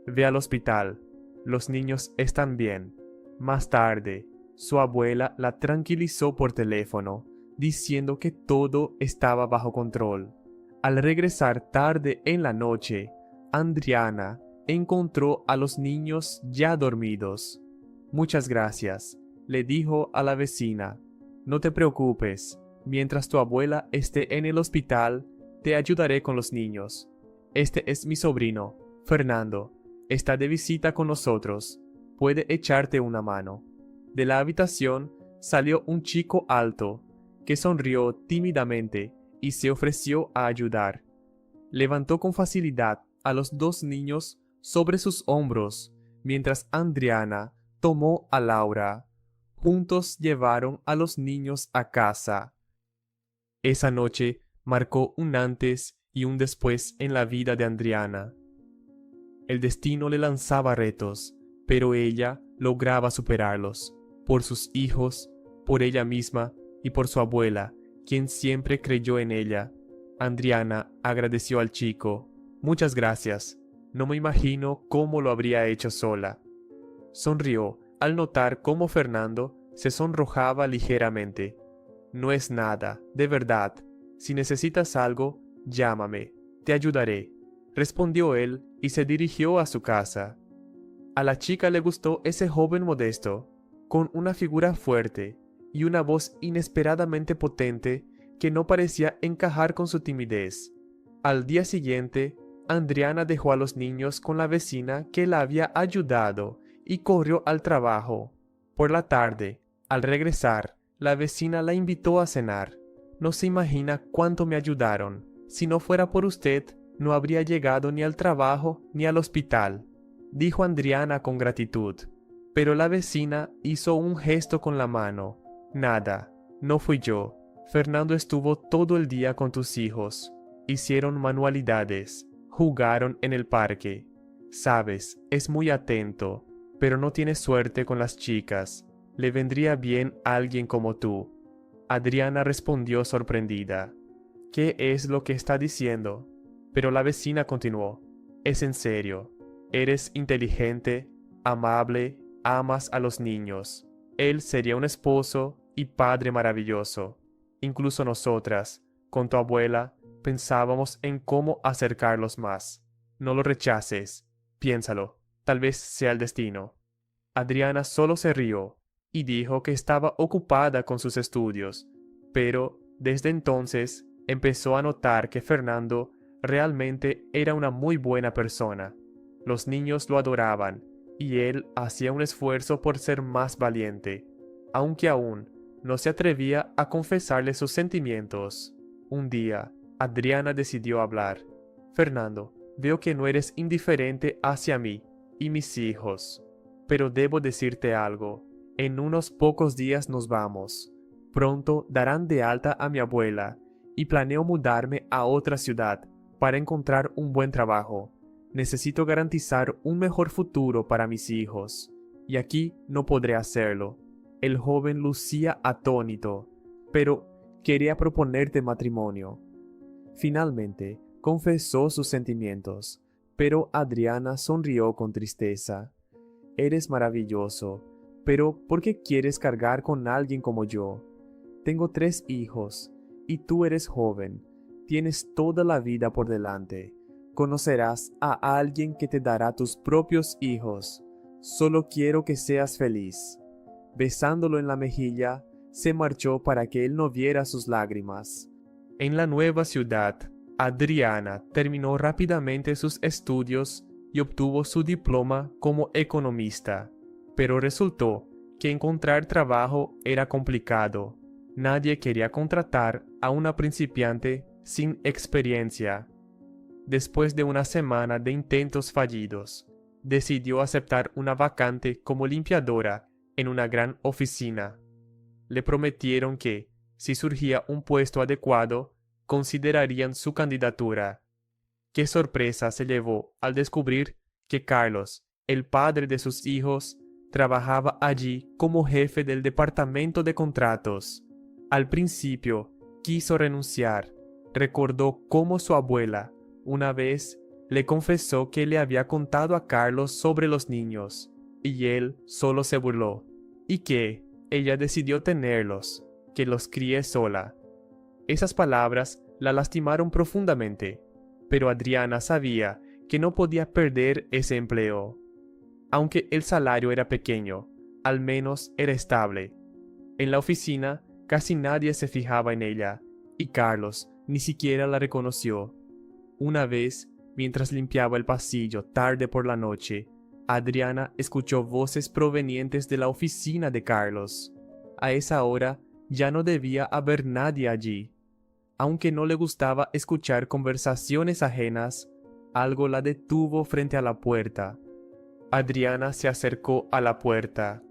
«Ve al hospital. Los niños están bien». Más tarde, su abuela la tranquilizó por teléfono, diciendo que todo estaba bajo control. Al regresar tarde en la noche, Adriana encontró a los niños ya dormidos. «Muchas gracias», le dijo a la vecina. «No te preocupes, mientras tu abuela esté en el hospital, te ayudaré con los niños. Este es mi sobrino, Fernando. Está de visita con nosotros. Puede echarte una mano». De la habitación salió un chico alto, que sonrió tímidamente y se ofreció a ayudar. Levantó con facilidad a los 2 niños sobre sus hombros, mientras Adriana tomó a Laura. Juntos llevaron a los niños a casa. Esa noche marcó un antes y un después en la vida de Adriana. El destino le lanzaba retos, pero ella lograba superarlos, por sus hijos, por ella misma y por su abuela, quien siempre creyó en ella. Adriana agradeció al chico. Muchas gracias. No me imagino cómo lo habría hecho sola. Sonrió al notar cómo Fernando se sonrojaba ligeramente. No es nada, de verdad. Si necesitas algo, llámame, te ayudaré, respondió él y se dirigió a su casa. A la chica le gustó ese joven modesto, con una figura fuerte y una voz inesperadamente potente que no parecía encajar con su timidez. Al día siguiente, Adriana dejó a los niños con la vecina que la había ayudado y corrió al trabajo. Por la tarde, al regresar, la vecina la invitó a cenar. No se imagina cuánto me ayudaron. Si no fuera por usted, no habría llegado ni al trabajo ni al hospital, dijo Adriana con gratitud. Pero la vecina hizo un gesto con la mano. Nada, no fui yo. Fernando estuvo todo el día con tus hijos. Hicieron manualidades, jugaron en el parque. Sabes, es muy atento, pero no tiene suerte con las chicas. Le vendría bien alguien como tú. Adriana respondió sorprendida. ¿Qué es lo que está diciendo? Pero la vecina continuó. Es en serio. Eres inteligente, amable, amas a los niños. Él sería un esposo y padre maravilloso. Incluso nosotras, con tu abuela, pensábamos en cómo acercarlos más. No lo rechaces. Piénsalo. Tal vez sea el destino. Adriana solo se rió y dijo que estaba ocupada con sus estudios, pero desde entonces empezó a notar que Fernando realmente era una muy buena persona. Los niños lo adoraban y él hacía un esfuerzo por ser más valiente, aunque aún no se atrevía a confesarle sus sentimientos. Un día, Adriana decidió hablar. Fernando, veo que no eres indiferente hacia mí y mis hijos, pero debo decirte algo. En unos pocos días nos vamos. Pronto darán de alta a mi abuela y planeo mudarme a otra ciudad para encontrar un buen trabajo. Necesito garantizar un mejor futuro para mis hijos, y aquí no podré hacerlo. El joven lucía atónito, pero quería proponerte matrimonio. Finalmente, confesó sus sentimientos, pero Adriana sonrió con tristeza. Eres maravilloso, pero ¿por qué quieres cargar con alguien como yo? Tengo 3 hijos, y tú eres joven. Tienes toda la vida por delante. Conocerás a alguien que te dará tus propios hijos. Solo quiero que seas feliz. Besándolo en la mejilla, se marchó para que él no viera sus lágrimas. En la nueva ciudad, Adriana terminó rápidamente sus estudios y obtuvo su diploma como economista. Pero resultó que encontrar trabajo era complicado. Nadie quería contratar a una principiante sin experiencia. Después de una semana de intentos fallidos, decidió aceptar una vacante como limpiadora en una gran oficina. Le prometieron que, si surgía un puesto adecuado, considerarían su candidatura. Qué sorpresa se llevó al descubrir que Carlos, el padre de sus hijos, trabajaba allí como jefe del departamento de contratos. Al principio quiso renunciar. Recordó cómo su abuela una vez le confesó que le había contado a Carlos sobre los niños, y él solo se burló, y que ella decidió tenerlos, que los críe sola. Esas palabras la lastimaron profundamente, pero Adriana sabía que no podía perder ese empleo. Aunque el salario era pequeño, al menos era estable. En la oficina casi nadie se fijaba en ella, y Carlos ni siquiera la reconoció. Una vez, mientras limpiaba el pasillo tarde por la noche, Adriana escuchó voces provenientes de la oficina de Carlos. A esa hora ya no debía haber nadie allí. Aunque no le gustaba escuchar conversaciones ajenas, algo la detuvo frente a la puerta. Adriana se acercó a la puerta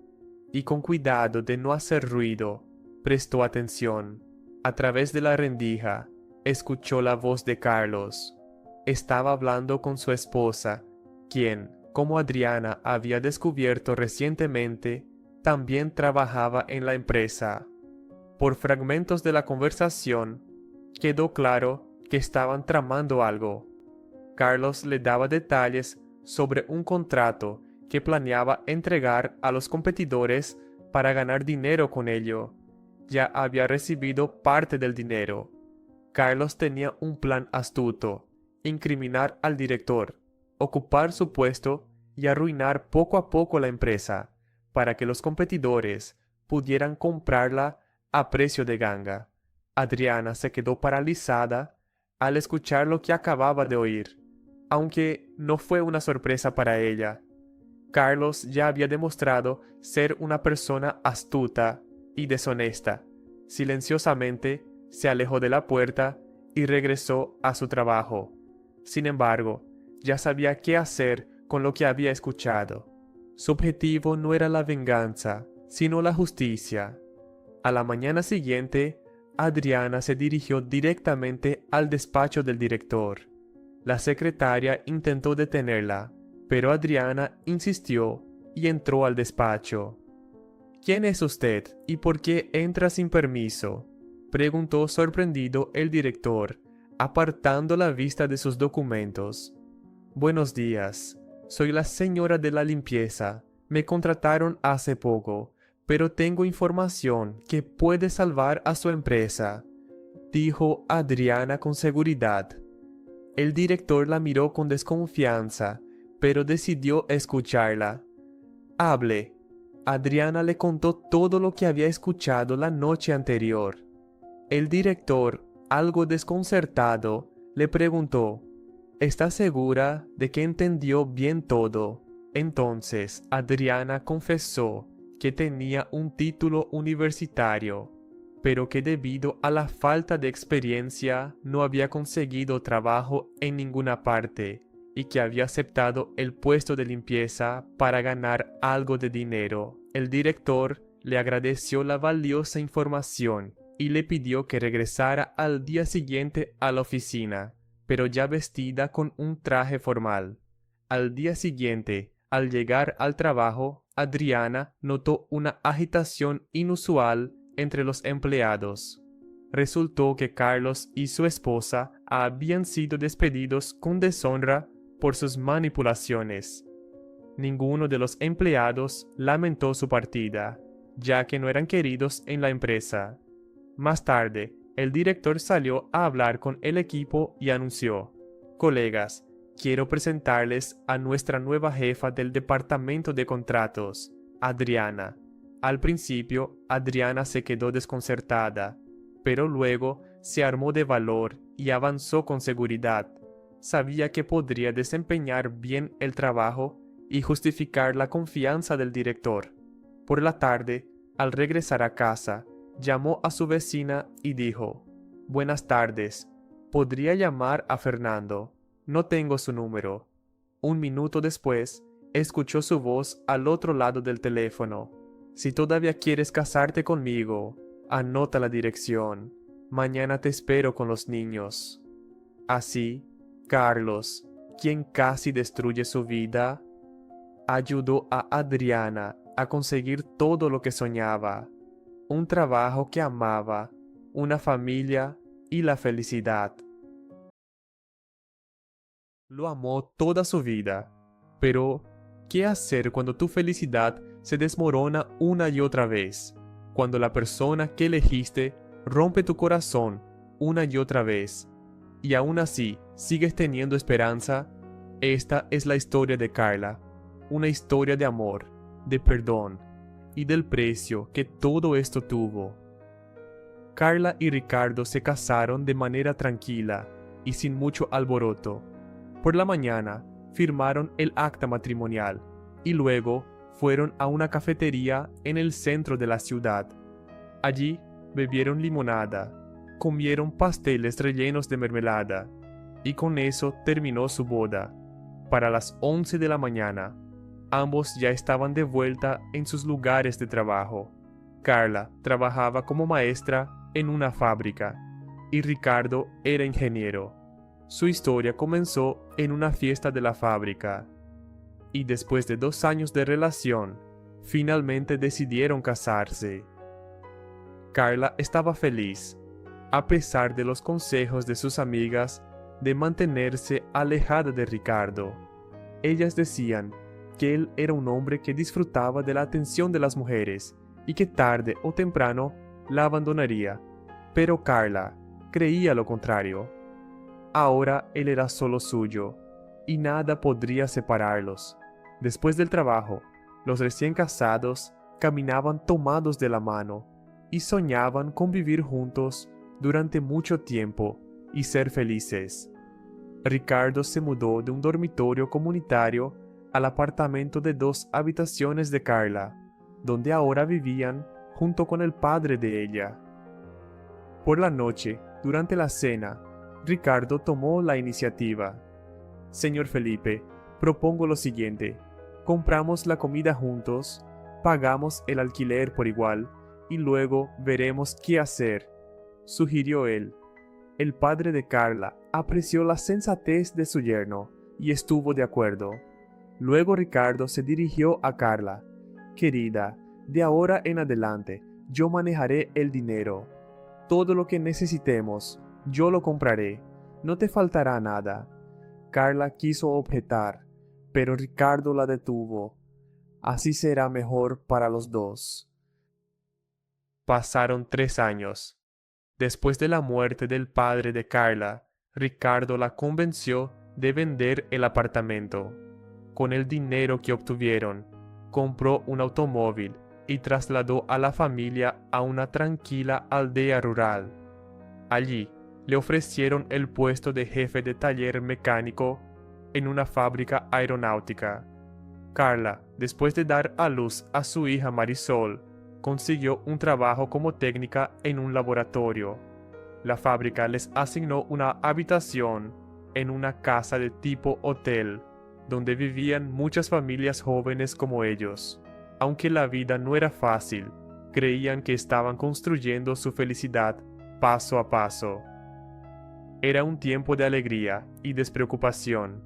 y, con cuidado de no hacer ruido, prestó atención. A través de la rendija, escuchó la voz de Carlos. Estaba hablando con su esposa, quien, como Adriana había descubierto recientemente, también trabajaba en la empresa. Por fragmentos de la conversación, quedó claro que estaban tramando algo. Carlos le daba detalles sobre un contrato que planeaba entregar a los competidores para ganar dinero con ello. Ya había recibido parte del dinero. Carlos tenía un plan astuto: incriminar al director, ocupar su puesto y arruinar poco a poco la empresa, para que los competidores pudieran comprarla a precio de ganga. Adriana se quedó paralizada al escuchar lo que acababa de oír, aunque no fue una sorpresa para ella. Carlos ya había demostrado ser una persona astuta y deshonesta. Silenciosamente se alejó de la puerta y regresó a su trabajo. Sin embargo, ya sabía qué hacer con lo que había escuchado. Su objetivo no era la venganza, sino la justicia. A la mañana siguiente, Adriana se dirigió directamente al despacho del director. La secretaria intentó detenerla, pero Adriana insistió y entró al despacho. «¿Quién es usted y por qué entra sin permiso?», preguntó sorprendido el director, apartando la vista de sus documentos. «Buenos días, soy la señora de la limpieza. Me contrataron hace poco, pero tengo información que puede salvar a su empresa», dijo Adriana con seguridad. El director la miró con desconfianza, pero decidió escucharla. «Hable». Adriana le contó todo lo que había escuchado la noche anterior. El director, algo desconcertado, le preguntó: «¿Está segura de que entendió bien todo?». Entonces Adriana confesó que tenía un título universitario, pero que debido a la falta de experiencia no había conseguido trabajo en ninguna parte y que había aceptado el puesto de limpieza para ganar algo de dinero. El director le agradeció la valiosa información y le pidió que regresara al día siguiente a la oficina, pero ya vestida con un traje formal. Al día siguiente, al llegar al trabajo, Adriana notó una agitación inusual entre los empleados. Resultó que Carlos y su esposa habían sido despedidos con deshonra por sus manipulaciones. Ninguno de los empleados lamentó su partida, ya que no eran queridos en la empresa. Más tarde, el director salió a hablar con el equipo y anunció: «Colegas, quiero presentarles a nuestra nueva jefa del departamento de contratos, Adriana». Al principio, Adriana se quedó desconcertada, pero luego se armó de valor y avanzó con seguridad. Sabía que podría desempeñar bien el trabajo y justificar la confianza del director. Por la tarde, al regresar a casa, llamó a su vecina y dijo: «Buenas tardes, ¿podría llamar a Fernando? No tengo su número». Un minuto después, escuchó su voz al otro lado del teléfono: «Si todavía quieres casarte conmigo, anota la dirección. Mañana te espero con los niños». Así, Carlos, quien casi destruye su vida, ayudó a Adriana a conseguir todo lo que soñaba: un trabajo que amaba, una familia y la felicidad. Lo amó toda su vida, pero ¿qué hacer cuando tu felicidad se desmorona una y otra vez? Cuando la persona que elegiste rompe tu corazón una y otra vez, y aún así sigues teniendo esperanza. Esta es la historia de Carla, una historia de amor, de perdón y del precio que todo esto tuvo. Carla y Ricardo se casaron de manera tranquila y sin mucho alboroto. Por la mañana firmaron el acta matrimonial y luego fueron a una cafetería en el centro de la ciudad. Allí bebieron limonada, comieron pasteles rellenos de mermelada y con eso terminó su boda. Para las 11 de la mañana, ambos ya estaban de vuelta en sus lugares de trabajo. Carla trabajaba como maestra en una fábrica y Ricardo era ingeniero. Su historia comenzó en una fiesta de la fábrica. y después de 2 años de relación, finalmente decidieron casarse. Carla estaba feliz, a pesar de los consejos de sus amigas de mantenerse alejada de Ricardo. Ellas decían que él era un hombre que disfrutaba de la atención de las mujeres y que tarde o temprano la abandonaría, pero Carla creía lo contrario. Ahora él era solo suyo, y nada podría separarlos. Después del trabajo, los recién casados caminaban tomados de la mano y soñaban con vivir juntos durante mucho tiempo y ser felices. Ricardo se mudó de un dormitorio comunitario al apartamento de 2 habitaciones de Carla, donde ahora vivían junto con el padre de ella. Por la noche, durante la cena, Ricardo tomó la iniciativa. Señor Felipe, propongo lo siguiente: compramos la comida juntos, pagamos el alquiler por igual y luego veremos qué hacer, sugirió él. El padre de Carla apreció la sensatez de su yerno y estuvo de acuerdo. Luego Ricardo se dirigió a Carla. Querida, de ahora en adelante yo manejaré el dinero. Todo lo que necesitemos, yo lo compraré. No te faltará nada. Carla quiso objetar, pero Ricardo la detuvo. Así será mejor para los dos. Pasaron 3 años. Después de la muerte del padre de Carla, Ricardo la convenció de vender el apartamento. Con el dinero que obtuvieron, compró un automóvil y trasladó a la familia a una tranquila aldea rural. Allí le ofrecieron el puesto de jefe de taller mecánico en una fábrica aeronáutica. Carla, después de dar a luz a su hija Marisol, consiguió un trabajo como técnica en un laboratorio. La fábrica les asignó una habitación en una casa de tipo hotel, donde vivían muchas familias jóvenes como ellos. Aunque la vida no era fácil, creían que estaban construyendo su felicidad paso a paso. Era un tiempo de alegría y despreocupación.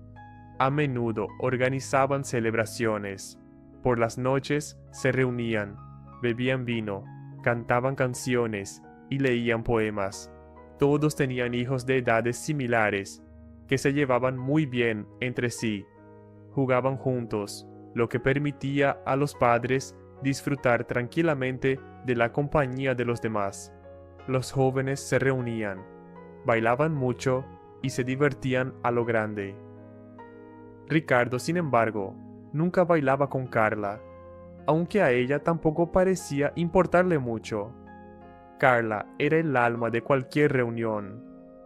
A menudo organizaban celebraciones. Por las noches se reunían, bebían vino, cantaban canciones y leían poemas. Todos tenían hijos de edades similares, que se llevaban muy bien entre sí. Jugaban juntos, lo que permitía a los padres disfrutar tranquilamente de la compañía de los demás. Los jóvenes se reunían, bailaban mucho y se divertían a lo grande. Ricardo, sin embargo, nunca bailaba con Carla, aunque a ella tampoco parecía importarle mucho. Carla era el alma de cualquier reunión,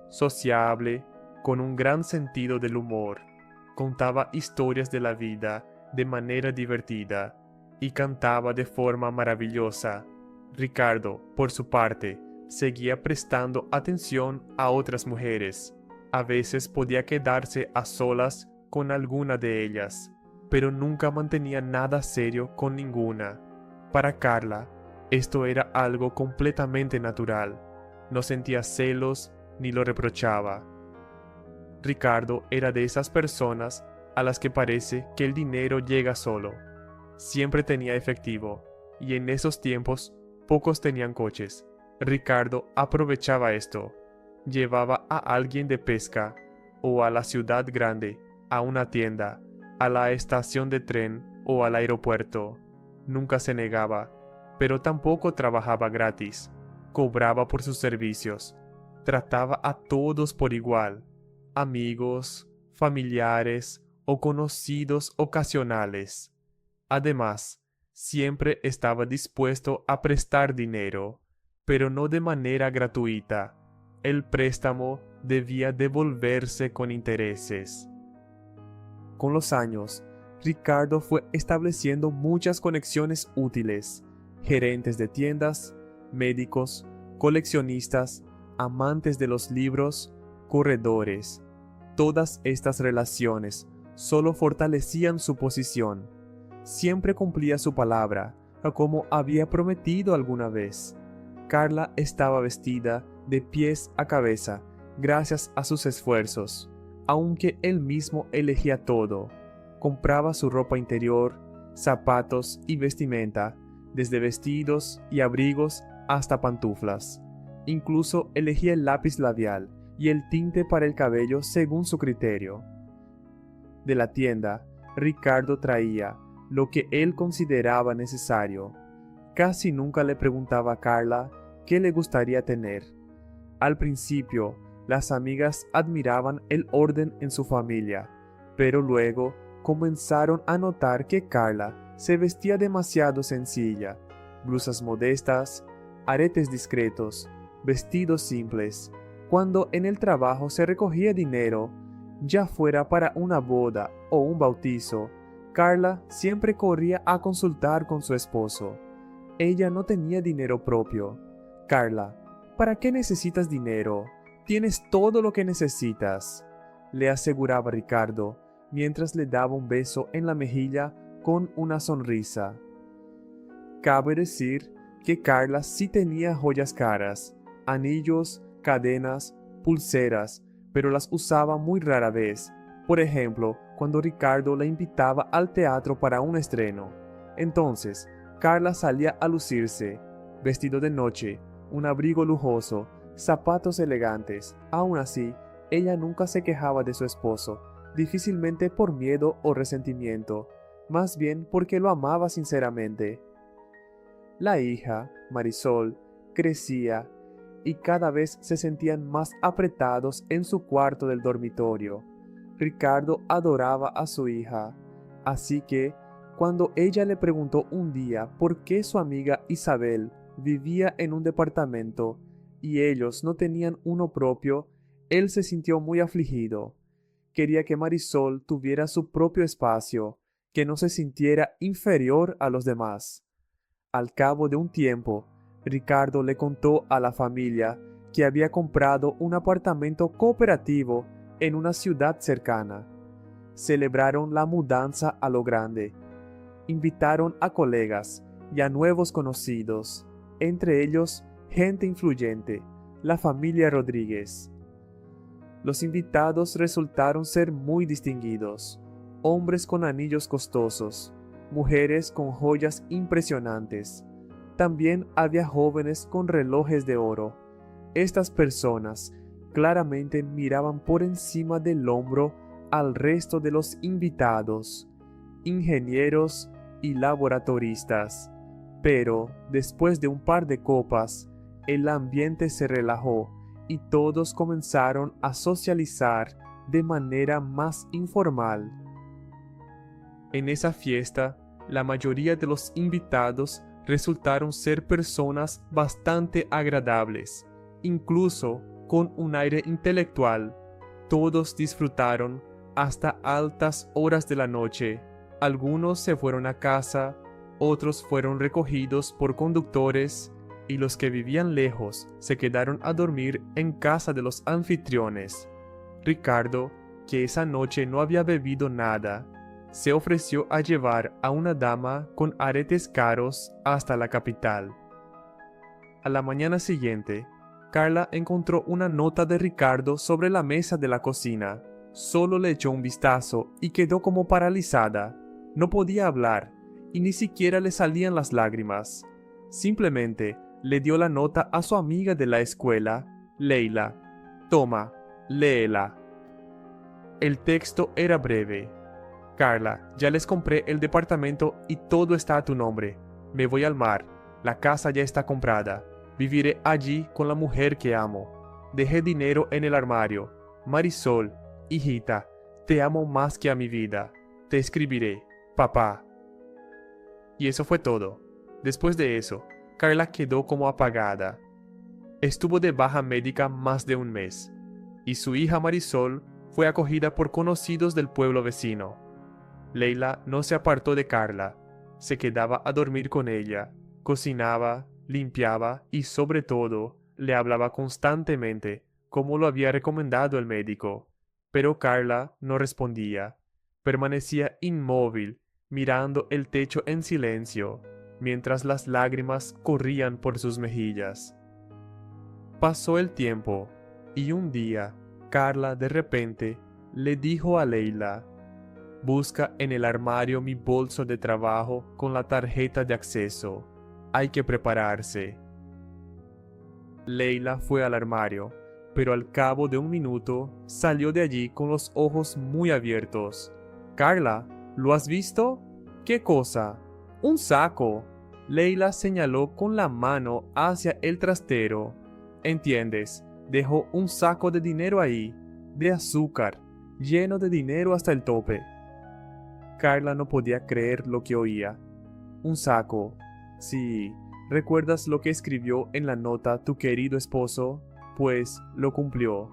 sociable, con un gran sentido del humor, contaba historias de la vida de manera divertida y cantaba de forma maravillosa. Ricardo, por su parte, seguía prestando atención a otras mujeres. A veces podía quedarse a solas con alguna de ellas, pero nunca mantenía nada serio con ninguna. Para Carla, esto era algo completamente natural. No sentía celos ni lo reprochaba. Ricardo era de esas personas a las que parece que el dinero llega solo. Siempre tenía efectivo, y en esos tiempos pocos tenían coches. Ricardo aprovechaba esto. Llevaba a alguien de pesca, o a la ciudad grande, a una tienda, a la estación de tren o al aeropuerto. Nunca se negaba, pero tampoco trabajaba gratis. Cobraba por sus servicios. Trataba a todos por igual, amigos, familiares o conocidos ocasionales. Además, siempre estaba dispuesto a prestar dinero, pero no de manera gratuita. El préstamo debía devolverse con intereses. Con los años, Ricardo fue estableciendo muchas conexiones útiles: gerentes de tiendas, médicos, coleccionistas, amantes de los libros, corredores. Todas estas relaciones solo fortalecían su posición. Siempre cumplía su palabra, como había prometido alguna vez. Carla estaba vestida de pies a cabeza gracias a sus esfuerzos, aunque él mismo elegía todo: compraba su ropa interior, zapatos y vestimenta, desde vestidos y abrigos hasta pantuflas. Incluso elegía el lápiz labial y el tinte para el cabello según su criterio. De la tienda, Ricardo traía lo que él consideraba necesario. Casi nunca le preguntaba a Carla qué le gustaría tener. Al principio, las amigas admiraban el orden en su familia, pero luego comenzaron a notar que Carla se vestía demasiado sencilla: blusas modestas, aretes discretos, vestidos simples. Cuando en el trabajo se recogía dinero, ya fuera para una boda o un bautizo, Carla siempre corría a consultar con su esposo. Ella no tenía dinero propio. Carla, ¿para qué necesitas dinero? Tienes todo lo que necesitas, le aseguraba Ricardo, mientras le daba un beso en la mejilla con una sonrisa. Cabe decir que Carla sí tenía joyas caras, anillos, cadenas, pulseras, pero las usaba muy rara vez. Por ejemplo, cuando Ricardo la invitaba al teatro para un estreno. Entonces, Carla salía a lucirse, vestido de noche, un abrigo lujoso, zapatos elegantes. Aún así, ella nunca se quejaba de su esposo, difícilmente por miedo o resentimiento, más bien porque lo amaba sinceramente. La hija, Marisol, crecía y cada vez se sentían más apretados en su cuarto del dormitorio. Ricardo adoraba a su hija, así que, cuando ella le preguntó un día por qué su amiga Isabel vivía en un departamento y ellos no tenían uno propio, él se sintió muy afligido. Quería que Marisol tuviera su propio espacio, que no se sintiera inferior a los demás. Al cabo de un tiempo, Ricardo le contó a la familia que había comprado un apartamento cooperativo en una ciudad cercana. Celebraron la mudanza a lo grande. Invitaron a colegas y a nuevos conocidos, entre ellos gente influyente, la familia Rodríguez. Los invitados resultaron ser muy distinguidos, hombres con anillos costosos, mujeres con joyas impresionantes. También había jóvenes con relojes de oro. Estas personas claramente miraban por encima del hombro al resto de los invitados, ingenieros y laboratoristas. Pero después de un par de copas, el ambiente se relajó y todos comenzaron a socializar de manera más informal. En esa fiesta, la mayoría de los invitados resultaron ser personas bastante agradables, incluso con un aire intelectual. Todos disfrutaron hasta altas horas de la noche. Algunos se fueron a casa, otros fueron recogidos por conductores, y los que vivían lejos se quedaron a dormir en casa de los anfitriones. Ricardo, que esa noche no había bebido nada, se ofreció a llevar a una dama con aretes caros hasta la capital. A la mañana siguiente, Carla encontró una nota de Ricardo sobre la mesa de la cocina. Solo le echó un vistazo y quedó como paralizada. No podía hablar y ni siquiera le salían las lágrimas. Simplemente le dio la nota a su amiga de la escuela, Leila. Toma, léela. El texto era breve. Carla, ya les compré el departamento y todo está a tu nombre. Me voy al mar. La casa ya está comprada. Viviré allí con la mujer que amo. Dejé dinero en el armario. Marisol, hijita, te amo más que a mi vida. Te escribiré, papá. Y eso fue todo. Después de eso, Carla quedó como apagada. Estuvo de baja médica más de un mes, y su hija Marisol fue acogida por conocidos del pueblo vecino. Leila no se apartó de Carla, se quedaba a dormir con ella, cocinaba, limpiaba y sobre todo le hablaba constantemente, como lo había recomendado el médico. Pero Carla no respondía, permanecía inmóvil, mirando el techo en silencio, mientras las lágrimas corrían por sus mejillas. Pasó el tiempo, y un día, Carla de repente le dijo a Leila: Busca en el armario mi bolso de trabajo con la tarjeta de acceso. Hay que prepararse. Leila fue al armario, pero al cabo de un minuto salió de allí con los ojos muy abiertos. Carla, ¿lo has visto? ¿Qué cosa? ¡Un saco! Leila señaló con la mano hacia el trastero. ¿Entiendes? Dejó un saco de dinero ahí, de azúcar, lleno de dinero hasta el tope. Carla no podía creer lo que oía. Un saco. Sí, ¿recuerdas lo que escribió en la nota tu querido esposo? Pues lo cumplió.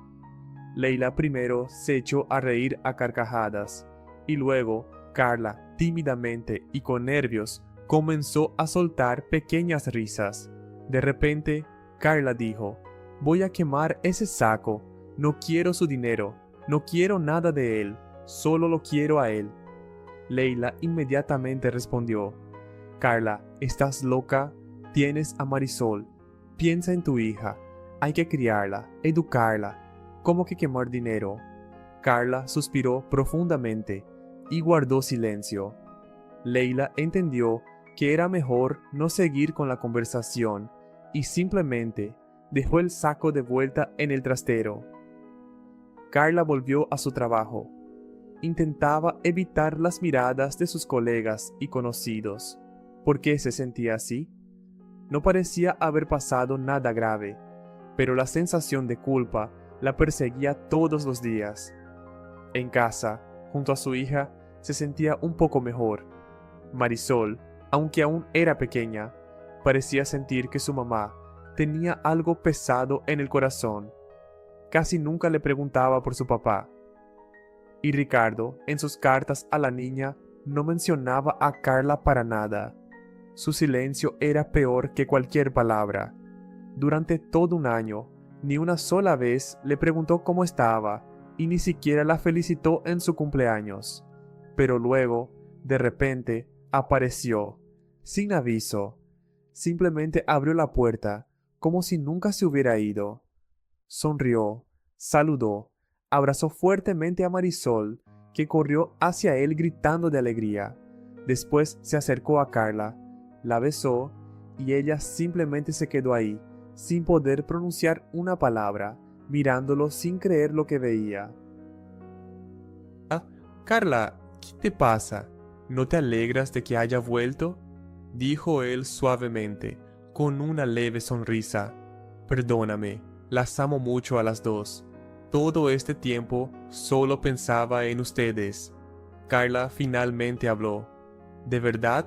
Leila primero se echó a reír a carcajadas, y luego Carla, tímidamente y con nervios, comenzó a soltar pequeñas risas. De repente, Carla dijo: «Voy a quemar ese saco. No quiero su dinero, no quiero nada de él, solo lo quiero a él». Leila inmediatamente respondió: «Carla, ¿estás loca? Tienes a Marisol. Piensa en tu hija. Hay que criarla, educarla. ¿Cómo que quemar dinero?». Carla suspiró profundamente y guardó silencio. Leila entendió que era mejor no seguir con la conversación y simplemente dejó el saco de vuelta en el trastero. Carla volvió a su trabajo. Intentaba evitar las miradas de sus colegas y conocidos. ¿Por qué se sentía así? No parecía haber pasado nada grave, pero la sensación de culpa la perseguía todos los días. En casa, junto a su hija, se sentía un poco mejor. Marisol, aunque aún era pequeña, parecía sentir que su mamá tenía algo pesado en el corazón. Casi nunca le preguntaba por su papá. Y Ricardo, en sus cartas a la niña, no mencionaba a Carla para nada. Su silencio era peor que cualquier palabra. Durante todo un año, ni una sola vez le preguntó cómo estaba y ni siquiera la felicitó en su cumpleaños. Pero luego, de repente, apareció, sin aviso. Simplemente abrió la puerta, como si nunca se hubiera ido. Sonrió, saludó, abrazó fuertemente a Marisol, que corrió hacia él gritando de alegría. Después se acercó a Carla, la besó y ella simplemente se quedó ahí, sin poder pronunciar una palabra, mirándolo sin creer lo que veía. «Ah, Carla, ¿qué te pasa? ¿No te alegras de que haya vuelto?», dijo él suavemente, con una leve sonrisa. «Perdóname, las amo mucho a las dos. Todo este tiempo solo pensaba en ustedes». Carla finalmente habló. «¿De verdad?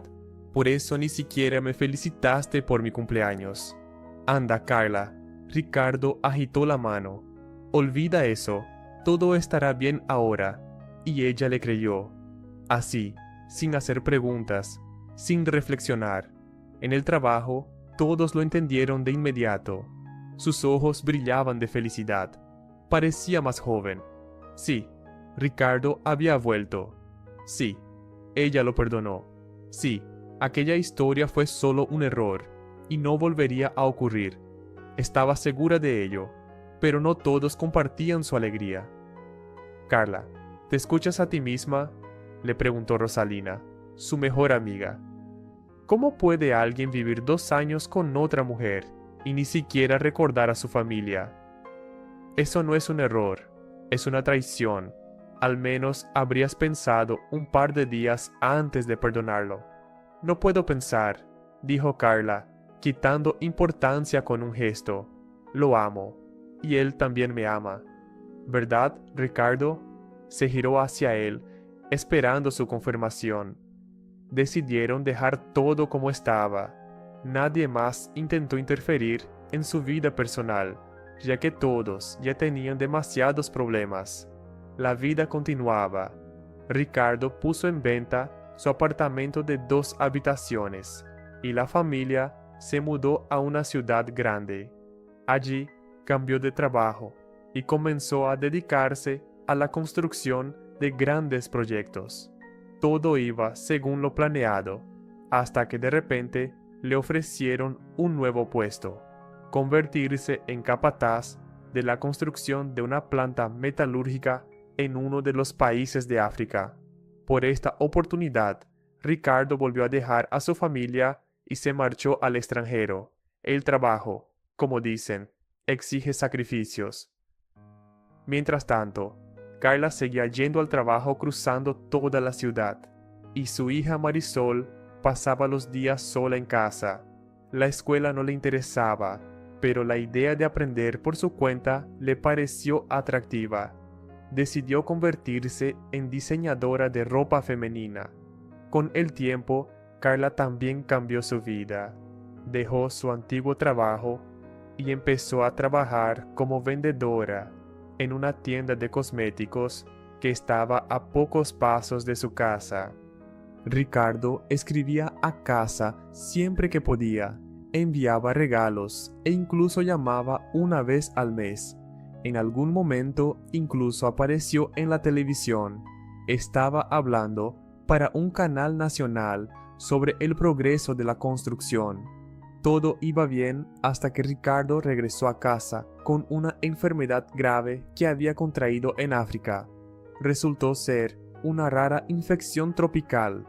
Por eso ni siquiera me felicitaste por mi cumpleaños». «Anda, Carla». Ricardo agitó la mano. «Olvida eso. Todo estará bien ahora». Y ella le creyó. Así, sin hacer preguntas, sin reflexionar. En el trabajo, todos lo entendieron de inmediato. Sus ojos brillaban de felicidad. Parecía más joven. Sí, Ricardo había vuelto. Sí, ella lo perdonó. Sí, aquella historia fue solo un error y no volvería a ocurrir. Estaba segura de ello, pero no todos compartían su alegría. «Carla, ¿te escuchas a ti misma?», le preguntó Rosalina, su mejor amiga. «¿Cómo puede alguien vivir 2 años con otra mujer y ni siquiera recordar a su familia? Eso no es un error, es una traición. Al menos habrías pensado un par de días antes de perdonarlo». «No puedo pensar», dijo Carla, quitando importancia con un gesto. «Lo amo, y él también me ama. ¿Verdad, Ricardo?». Se giró hacia él, esperando su confirmación. Decidieron dejar todo como estaba. Nadie más intentó interferir en su vida personal, ya que todos ya tenían demasiados problemas. La vida continuaba. Ricardo puso en venta su apartamento de 2 habitaciones y la familia se mudó a una ciudad grande. Allí cambió de trabajo y comenzó a dedicarse a la construcción de grandes proyectos. Todo iba según lo planeado, hasta que de repente le ofrecieron un nuevo puesto: convertirse en capataz de la construcción de una planta metalúrgica en uno de los países de África. Por esta oportunidad, Ricardo volvió a dejar a su familia y se marchó al extranjero. El trabajo, como dicen, exige sacrificios. Mientras tanto, Carla seguía yendo al trabajo cruzando toda la ciudad, y su hija Marisol pasaba los días sola en casa. La escuela no le interesaba, pero la idea de aprender por su cuenta le pareció atractiva. Decidió convertirse en diseñadora de ropa femenina. Con el tiempo, Carla también cambió su vida. Dejó su antiguo trabajo y empezó a trabajar como vendedora en una tienda de cosméticos que estaba a pocos pasos de su casa. Ricardo escribía a casa siempre que podía, enviaba regalos e incluso llamaba una vez al mes. En algún momento incluso apareció en la televisión. Estaba hablando para un canal nacional sobre el progreso de la construcción. Todo iba bien hasta que Ricardo regresó a casa con una enfermedad grave que había contraído en África. Resultó ser una rara infección tropical.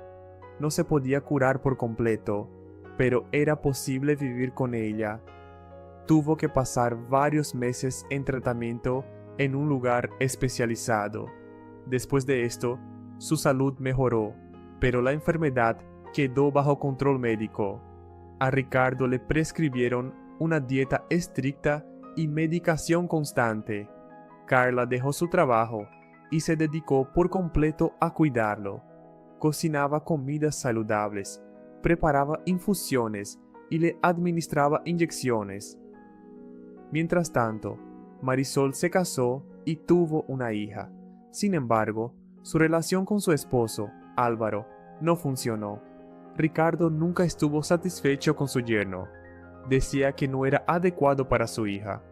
No se podía curar por completo, pero era posible vivir con ella. Tuvo que pasar varios meses en tratamiento en un lugar especializado. Después de esto, su salud mejoró, pero la enfermedad quedó bajo control médico. A Ricardo le prescribieron una dieta estricta y medicación constante. Carla dejó su trabajo y se dedicó por completo a cuidarlo. Cocinaba comidas saludables, preparaba infusiones y le administraba inyecciones. Mientras tanto, Marisol se casó y tuvo una hija. Sin embargo, su relación con su esposo, Álvaro, no funcionó. Ricardo nunca estuvo satisfecho con su yerno. Decía que no era adecuado para su hija.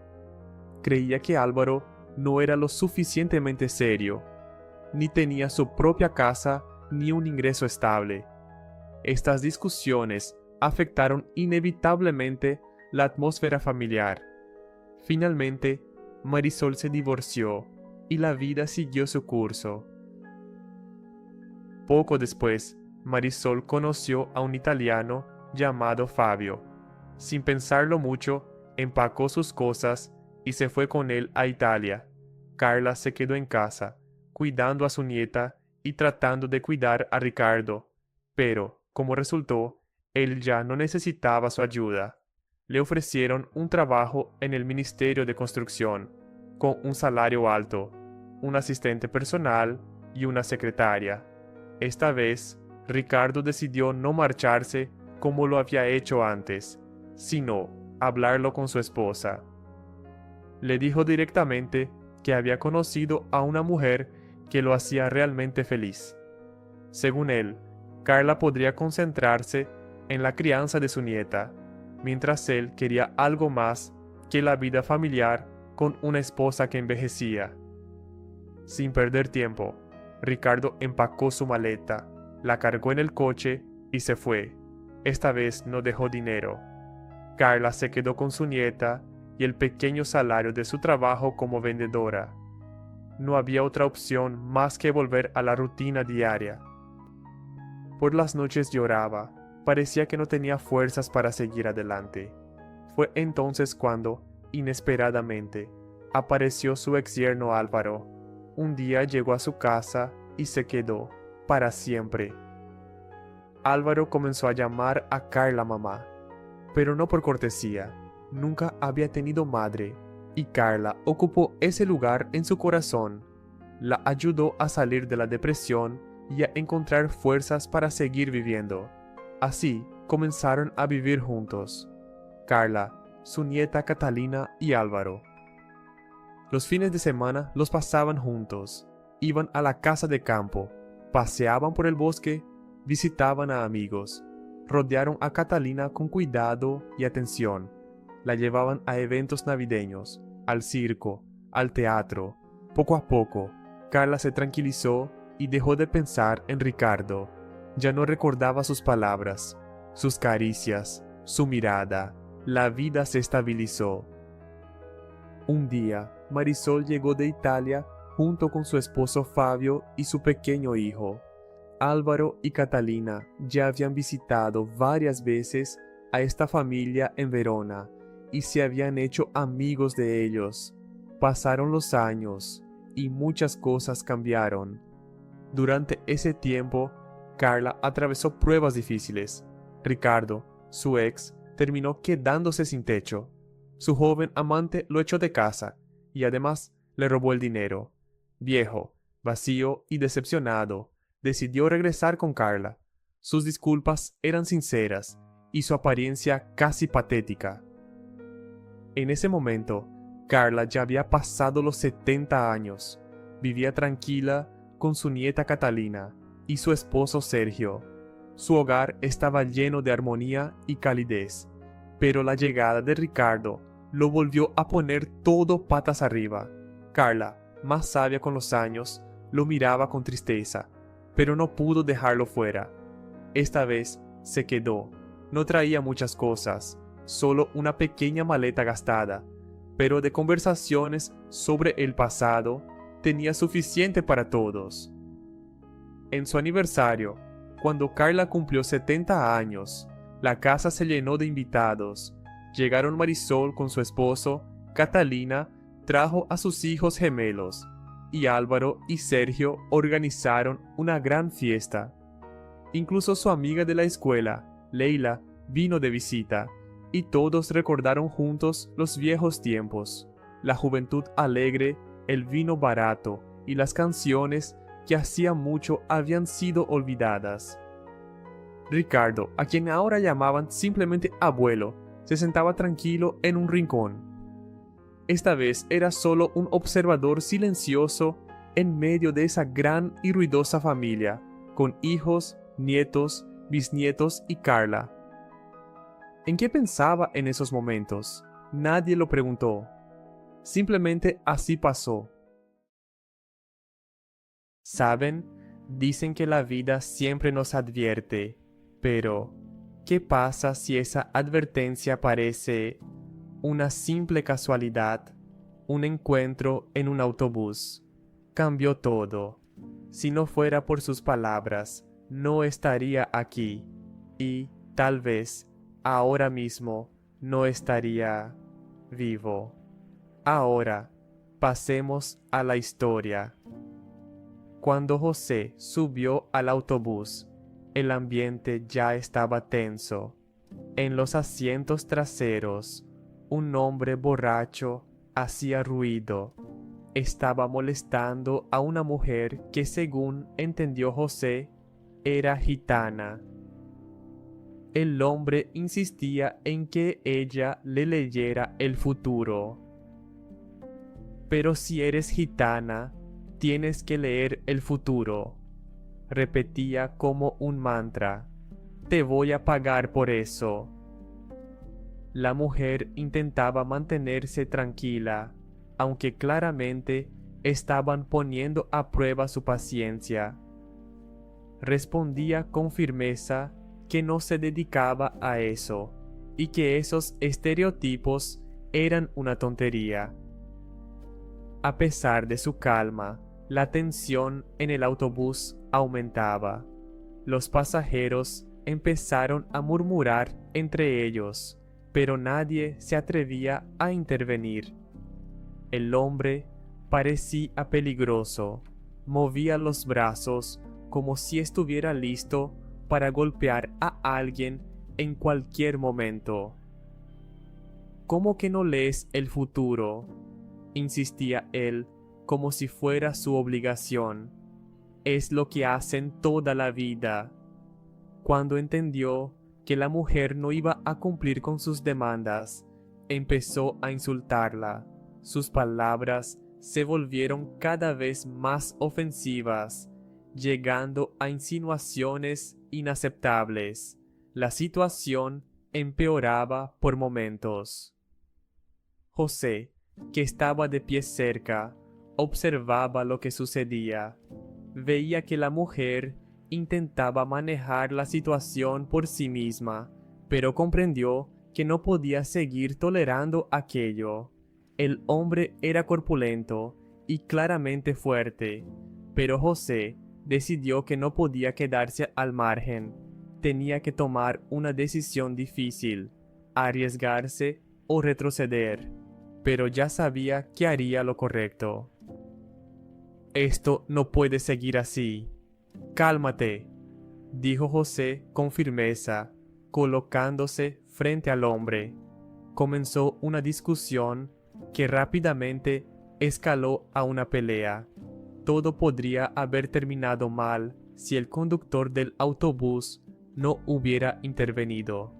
Creía que Álvaro no era lo suficientemente serio, ni tenía su propia casa ni un ingreso estable. Estas discusiones afectaron inevitablemente la atmósfera familiar. Finalmente, Marisol se divorció y la vida siguió su curso. Poco después, Marisol conoció a un italiano llamado Fabio. Sin pensarlo mucho, empacó sus cosas y se fue con él a Italia. Carla se quedó en casa, cuidando a su nieta y tratando de cuidar a Ricardo, pero, como resultó, él ya no necesitaba su ayuda. Le ofrecieron un trabajo en el Ministerio de Construcción, con un salario alto, un asistente personal y una secretaria. Esta vez, Ricardo decidió no marcharse como lo había hecho antes, sino hablarlo con su esposa. Le dijo directamente que había conocido a una mujer que lo hacía realmente feliz. Según él, Carla podría concentrarse en la crianza de su nieta, mientras él quería algo más que la vida familiar con una esposa que envejecía. Sin perder tiempo, Ricardo empacó su maleta, la cargó en el coche y se fue. Esta vez no dejó dinero. Carla se quedó con su nieta y el pequeño salario de su trabajo como vendedora. No había otra opción más que volver a la rutina diaria. Por las noches lloraba, parecía que no tenía fuerzas para seguir adelante. Fue entonces cuando, inesperadamente, apareció su exyerno Álvaro. Un día llegó a su casa y se quedó, para siempre. Álvaro comenzó a llamar a Carla mamá, pero no por cortesía. Nunca había tenido madre, y Carla ocupó ese lugar en su corazón. La ayudó a salir de la depresión y a encontrar fuerzas para seguir viviendo. Así comenzaron a vivir juntos, Carla, su nieta Catalina y Álvaro. Los fines de semana los pasaban juntos, iban a la casa de campo, paseaban por el bosque, visitaban a amigos, rodearon a Catalina con cuidado y atención, la llevaban a eventos navideños, al circo, al teatro. Poco a poco, Carla se tranquilizó y dejó de pensar en Ricardo. Ya no recordaba sus palabras, sus caricias, su mirada. La vida se estabilizó. Un día, Marisol llegó de Italia junto con su esposo Fabio y su pequeño hijo. Álvaro y Catalina ya habían visitado varias veces a esta familia en Verona y se habían hecho amigos de ellos. Pasaron los años y muchas cosas cambiaron. Durante ese tiempo, Carla atravesó pruebas difíciles. Ricardo, su ex, terminó quedándose sin techo. Su joven amante lo echó de casa y además le robó el dinero. Viejo, vacío y decepcionado, decidió regresar con Carla. Sus disculpas eran sinceras y su apariencia casi patética. En ese momento, Carla ya había pasado los 70 años. Vivía tranquila con su nieta Catalina y su esposo Sergio. Su hogar estaba lleno de armonía y calidez, pero la llegada de Ricardo lo volvió a poner todo patas arriba. Carla, más sabia con los años, lo miraba con tristeza, pero no pudo dejarlo fuera. Esta vez se quedó. No traía muchas cosas, solo una pequeña maleta gastada, pero de conversaciones sobre el pasado tenía suficiente para todos. En su aniversario, cuando Carla cumplió 70 años, la casa se llenó de invitados. Llegaron Marisol con su esposo, Catalina trajo a sus hijos gemelos, y Álvaro y Sergio organizaron una gran fiesta. Incluso su amiga de la escuela, Leila, vino de visita, y todos recordaron juntos los viejos tiempos, la juventud alegre, el vino barato y las canciones que hacía mucho habían sido olvidadas. Ricardo, a quien ahora llamaban simplemente abuelo, se sentaba tranquilo en un rincón. Esta vez era solo un observador silencioso en medio de esa gran y ruidosa familia, con hijos, nietos, bisnietos y Carla. ¿En qué pensaba en esos momentos? Nadie lo preguntó. Simplemente así pasó. ¿Saben? Dicen que la vida siempre nos advierte, pero ¿qué pasa si esa advertencia parece una simple casualidad? Un encuentro en un autobús. Cambió todo. Si no fuera por sus palabras, no estaría aquí. Y, tal vez, ahora mismo, no estaría vivo. Ahora, pasemos a la historia. Cuando José subió al autobús, el ambiente ya estaba tenso. En los asientos traseros, un hombre borracho hacía ruido. Estaba molestando a una mujer que, según entendió José, era gitana. El hombre insistía en que ella le leyera el futuro. Pero si eres gitana, tienes que leer el futuro, repetía como un mantra. Te voy a pagar por eso. La mujer intentaba mantenerse tranquila, aunque claramente estaban poniendo a prueba su paciencia. Respondía con firmeza que no se dedicaba a eso y que esos estereotipos eran una tontería. A pesar de su calma, la tensión en el autobús aumentaba. Los pasajeros empezaron a murmurar entre ellos, pero nadie se atrevía a intervenir. El hombre parecía peligroso, movía los brazos como si estuviera listo para golpear a alguien en cualquier momento. ¿Cómo que no lees el futuro?, insistía él, como si fuera su obligación. Es lo que hacen toda la vida. Cuando entendió que la mujer no iba a cumplir con sus demandas, empezó a insultarla. Sus palabras se volvieron cada vez más ofensivas, llegando a insinuaciones inaceptables. La situación empeoraba por momentos. José, que estaba de pie cerca, observaba lo que sucedía. Veía que la mujer intentaba manejar la situación por sí misma, pero comprendió que no podía seguir tolerando aquello. El hombre era corpulento y claramente fuerte, pero José decidió que no podía quedarse al margen. Tenía que tomar una decisión difícil, arriesgarse o retroceder, pero ya sabía que haría lo correcto. Esto no puede seguir así. Cálmate, dijo José con firmeza, colocándose frente al hombre. Comenzó una discusión que rápidamente escaló a una pelea. Todo podría haber terminado mal si el conductor del autobús no hubiera intervenido.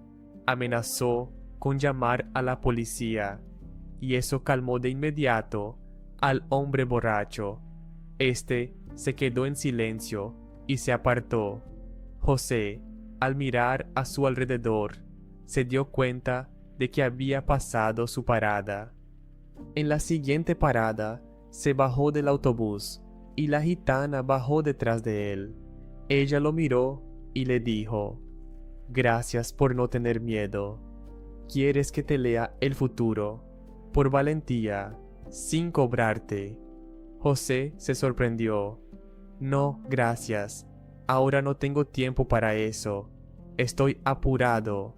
Amenazó con llamar a la policía, y eso calmó de inmediato al hombre borracho. Este se quedó en silencio y se apartó. José, al mirar a su alrededor, se dio cuenta de que había pasado su parada. En la siguiente parada, se bajó del autobús y la gitana bajó detrás de él. Ella lo miró y le dijo: «Gracias por no tener miedo. Quieres que te lea el futuro, por valentía, sin cobrarte». José se sorprendió. «No, gracias. Ahora no tengo tiempo para eso. Estoy apurado».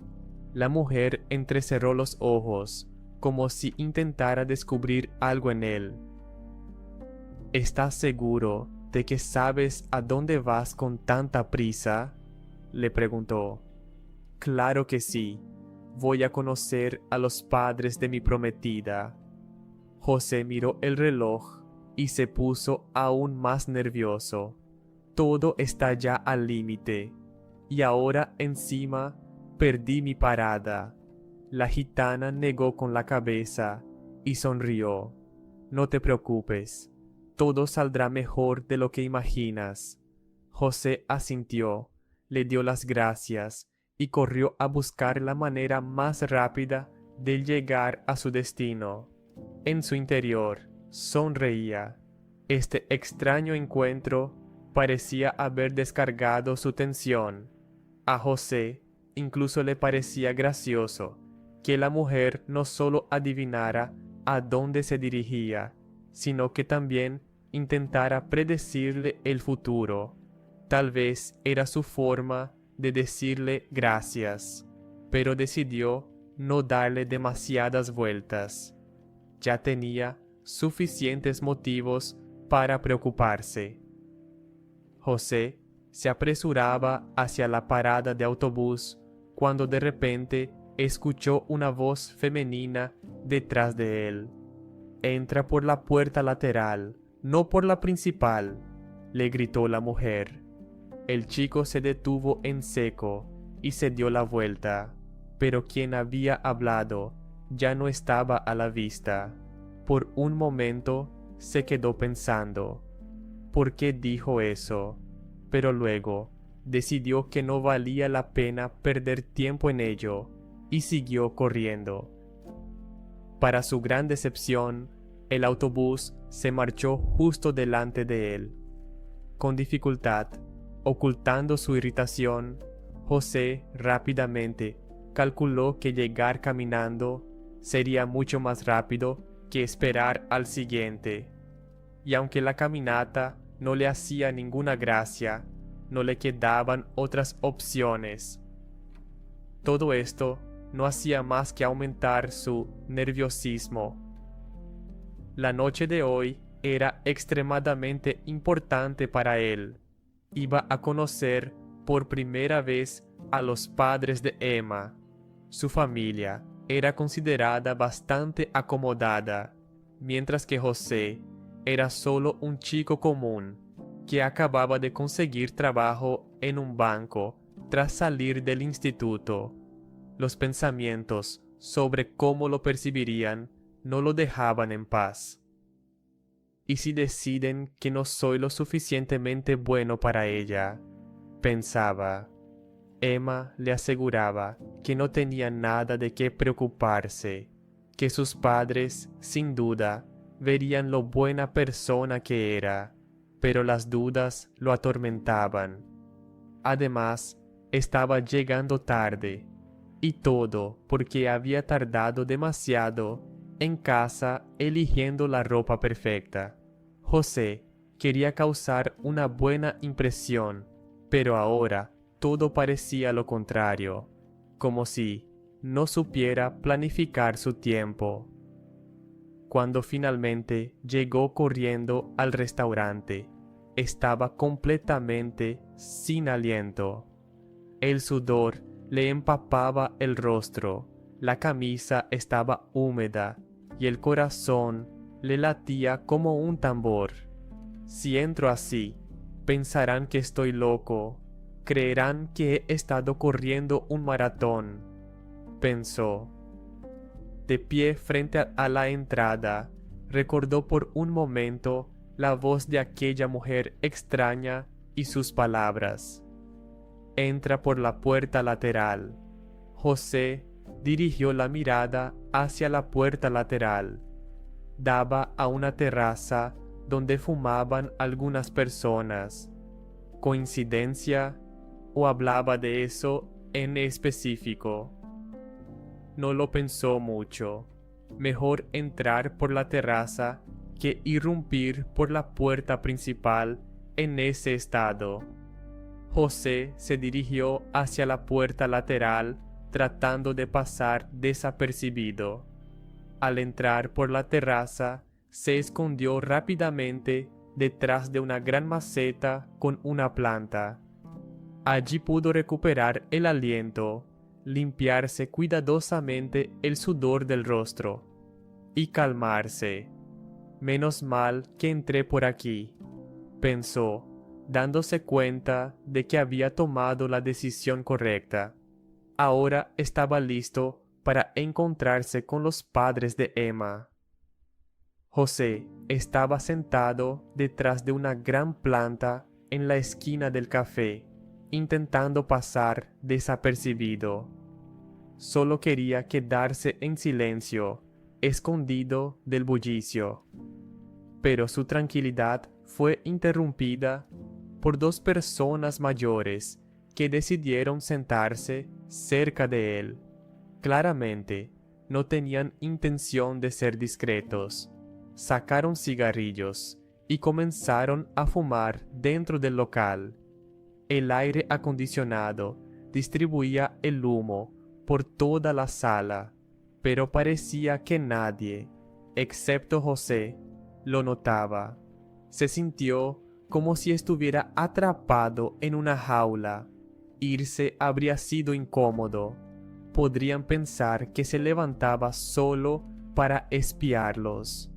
La mujer entrecerró los ojos, como si intentara descubrir algo en él. «¿Estás seguro de que sabes a dónde vas con tanta prisa?», le preguntó. «Claro que sí. Voy a conocer a los padres de mi prometida». José miró el reloj y se puso aún más nervioso. Todo está ya al límite, y ahora encima perdí mi parada. La gitana negó con la cabeza y sonrió. «No te preocupes, todo saldrá mejor de lo que imaginas». José asintió, le dio las gracias y corrió a buscar la manera más rápida de llegar a su destino. En su interior sonreía. Este extraño encuentro parecía haber descargado su tensión. A José incluso le parecía gracioso que la mujer no solo adivinara a dónde se dirigía, sino que también intentara predecirle el futuro. Tal vez era su forma de decirle gracias, pero decidió no darle demasiadas vueltas. Ya tenía suficientes motivos para preocuparse. José se apresuraba hacia la parada de autobús cuando de repente escuchó una voz femenina detrás de él. «Entra por la puerta lateral, no por la principal», le gritó la mujer. El chico se detuvo en seco y se dio la vuelta, pero quien había hablado ya no estaba a la vista. Por un momento se quedó pensando, ¿por qué dijo eso? Pero luego decidió que no valía la pena perder tiempo en ello y siguió corriendo. Para su gran decepción, el autobús se marchó justo delante de él. Con dificultad, ocultando su irritación, José rápidamente calculó que llegar caminando sería mucho más rápido que esperar al siguiente. Y aunque la caminata no le hacía ninguna gracia, no le quedaban otras opciones. Todo esto no hacía más que aumentar su nerviosismo. La noche de hoy era extremadamente importante para él. Iba a conocer por primera vez a los padres de Emma. Su familia era considerada bastante acomodada, mientras que José era solo un chico común que acababa de conseguir trabajo en un banco tras salir del instituto. Los pensamientos sobre cómo lo percibirían no lo dejaban en paz. ¿Y si deciden que no soy lo suficientemente bueno para ella?, pensaba. Emma le aseguraba que no tenía nada de qué preocuparse, que sus padres, sin duda, verían lo buena persona que era, pero las dudas lo atormentaban. Además, estaba llegando tarde, y todo porque había tardado demasiado en casa eligiendo la ropa perfecta. José Quería causar una buena impresión, pero ahora todo parecía lo contrario, como si no supiera planificar su tiempo. Cuando finalmente llegó corriendo al restaurante, estaba completamente sin aliento. El sudor le empapaba el rostro, la camisa estaba húmeda y el corazón le latía como un tambor. Si entro así, pensarán que estoy loco, creerán que he estado corriendo un maratón, pensó. De pie frente a la entrada, recordó por un momento la voz de aquella mujer extraña y sus palabras. Entra por la puerta lateral. José dirigió la mirada hacia la puerta lateral. Daba a una terraza donde fumaban algunas personas. ¿Coincidencia? ¿O hablaba de eso en específico? No lo pensó mucho. Mejor entrar por la terraza que irrumpir por la puerta principal en ese estado. José se dirigió hacia la puerta lateral tratando de pasar desapercibido. Al entrar por la terraza, se escondió rápidamente detrás de una gran maceta con una planta. Allí pudo recuperar el aliento, limpiarse cuidadosamente el sudor del rostro y calmarse. Menos mal que entré por aquí, pensó, dándose cuenta de que había tomado la decisión correcta. Ahora estaba listo para encontrarse con los padres de Emma. José estaba sentado detrás de una gran planta en la esquina del café, intentando pasar desapercibido. Solo quería quedarse en silencio, escondido del bullicio. Pero su tranquilidad fue interrumpida por dos personas mayores que decidieron sentarse cerca de él. Claramente, no tenían intención de ser discretos. Sacaron cigarrillos y comenzaron a fumar dentro del local. El aire acondicionado distribuía el humo por toda la sala, pero parecía que nadie, excepto José, lo notaba. Se sintió como si estuviera atrapado en una jaula. Irse habría sido incómodo. Podrían pensar que se levantaba solo para espiarlos.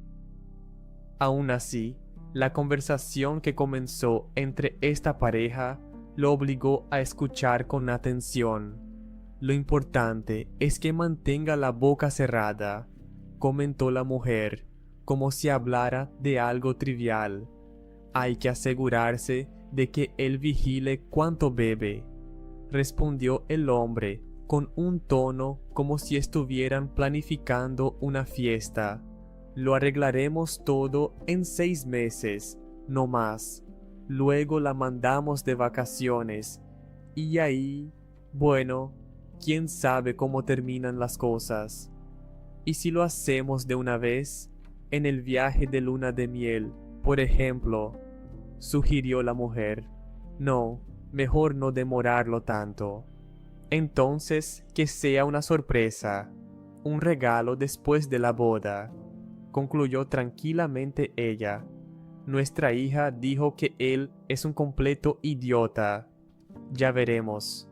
Aún así, la conversación que comenzó entre esta pareja lo obligó a escuchar con atención. Lo importante es que mantenga la boca cerrada, comentó la mujer, como si hablara de algo trivial. Hay que asegurarse de que él vigile cuánto bebe, respondió el hombre con un tono como si estuvieran planificando una fiesta. Lo arreglaremos todo en 6 meses, no más. Luego la mandamos de vacaciones. Y ahí, bueno, quién sabe cómo terminan las cosas. ¿Y si lo hacemos de una vez? En el viaje de luna de miel, por ejemplo, sugirió la mujer. No, mejor no demorarlo tanto. Entonces, que sea una sorpresa, un regalo después de la boda, concluyó tranquilamente ella. Nuestra hija dijo que él es un completo idiota. Ya veremos,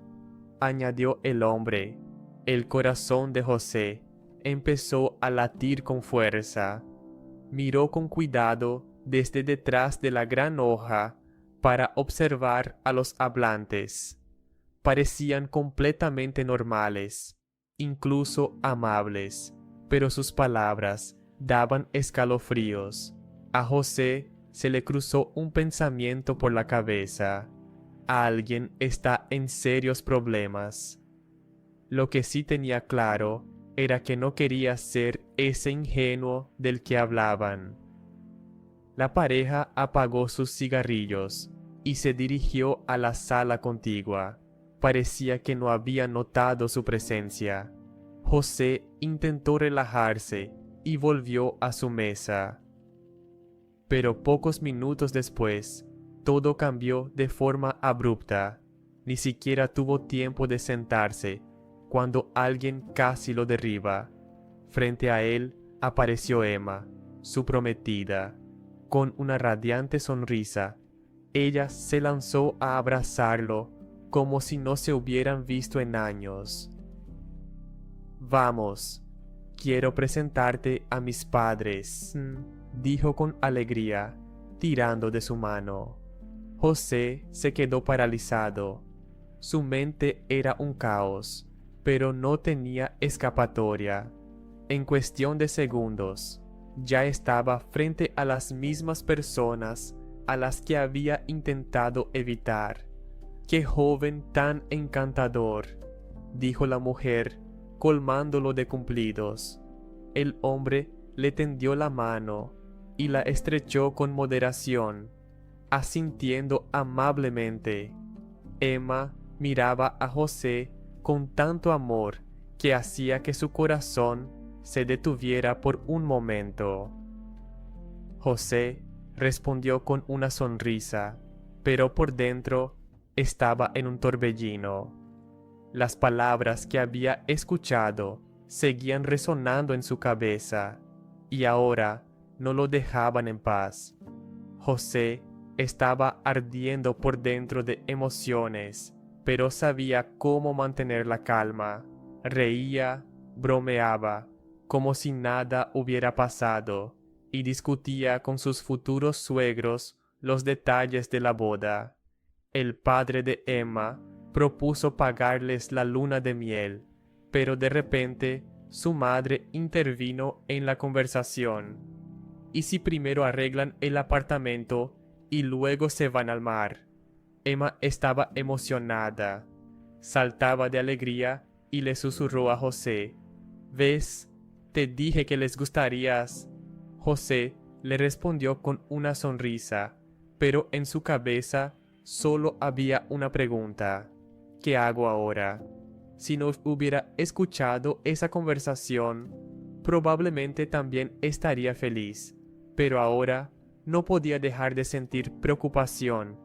añadió el hombre. El corazón de José empezó a latir con fuerza. Miró con cuidado desde detrás de la gran hoja para observar a los hablantes. Parecían completamente normales, incluso amables, pero sus palabras daban escalofríos. A José se le cruzó un pensamiento por la cabeza. Alguien está en serios problemas. Lo que sí tenía claro era que no quería ser ese ingenuo del que hablaban. La pareja apagó sus cigarrillos y se dirigió a la sala contigua. Parecía que no había notado su presencia. José intentó relajarse y volvió a su mesa. Pero pocos minutos después, todo cambió de forma abrupta. Ni siquiera tuvo tiempo de sentarse cuando alguien casi lo derriba. Frente a él apareció Emma, su prometida. Con una radiante sonrisa, ella se lanzó a abrazarlo como si no se hubieran visto en años. «Vamos, quiero presentarte a mis padres», dijo con alegría, tirando de su mano. José se quedó paralizado. Su mente era un caos, pero no tenía escapatoria. En cuestión de segundos, ya estaba frente a las mismas personas a las que había intentado evitar. «¡Qué joven tan encantador!», dijo la mujer, colmándolo de cumplidos. El hombre le tendió la mano y la estrechó con moderación, asintiendo amablemente. Emma miraba a José con tanto amor que hacía que su corazón se detuviera por un momento. José respondió con una sonrisa, pero por dentro estaba en un torbellino. Las palabras que había escuchado seguían resonando en su cabeza y ahora no lo dejaban en paz. José estaba ardiendo por dentro de emociones, pero sabía cómo mantener la calma. Reía, bromeaba, como si nada hubiera pasado, y discutía con sus futuros suegros los detalles de la boda. El padre de Emma propuso pagarles la luna de miel, pero de repente su madre intervino en la conversación. «¿Y si primero arreglan el apartamento y luego se van al mar?». Emma estaba emocionada. Saltaba de alegría y le susurró a José: «¿Ves? Te dije que les gustarías». José le respondió con una sonrisa, pero en su cabeza solo había una pregunta: «¿Qué hago ahora?». Si no hubiera escuchado esa conversación, probablemente también estaría feliz, pero ahora no podía dejar de sentir preocupación,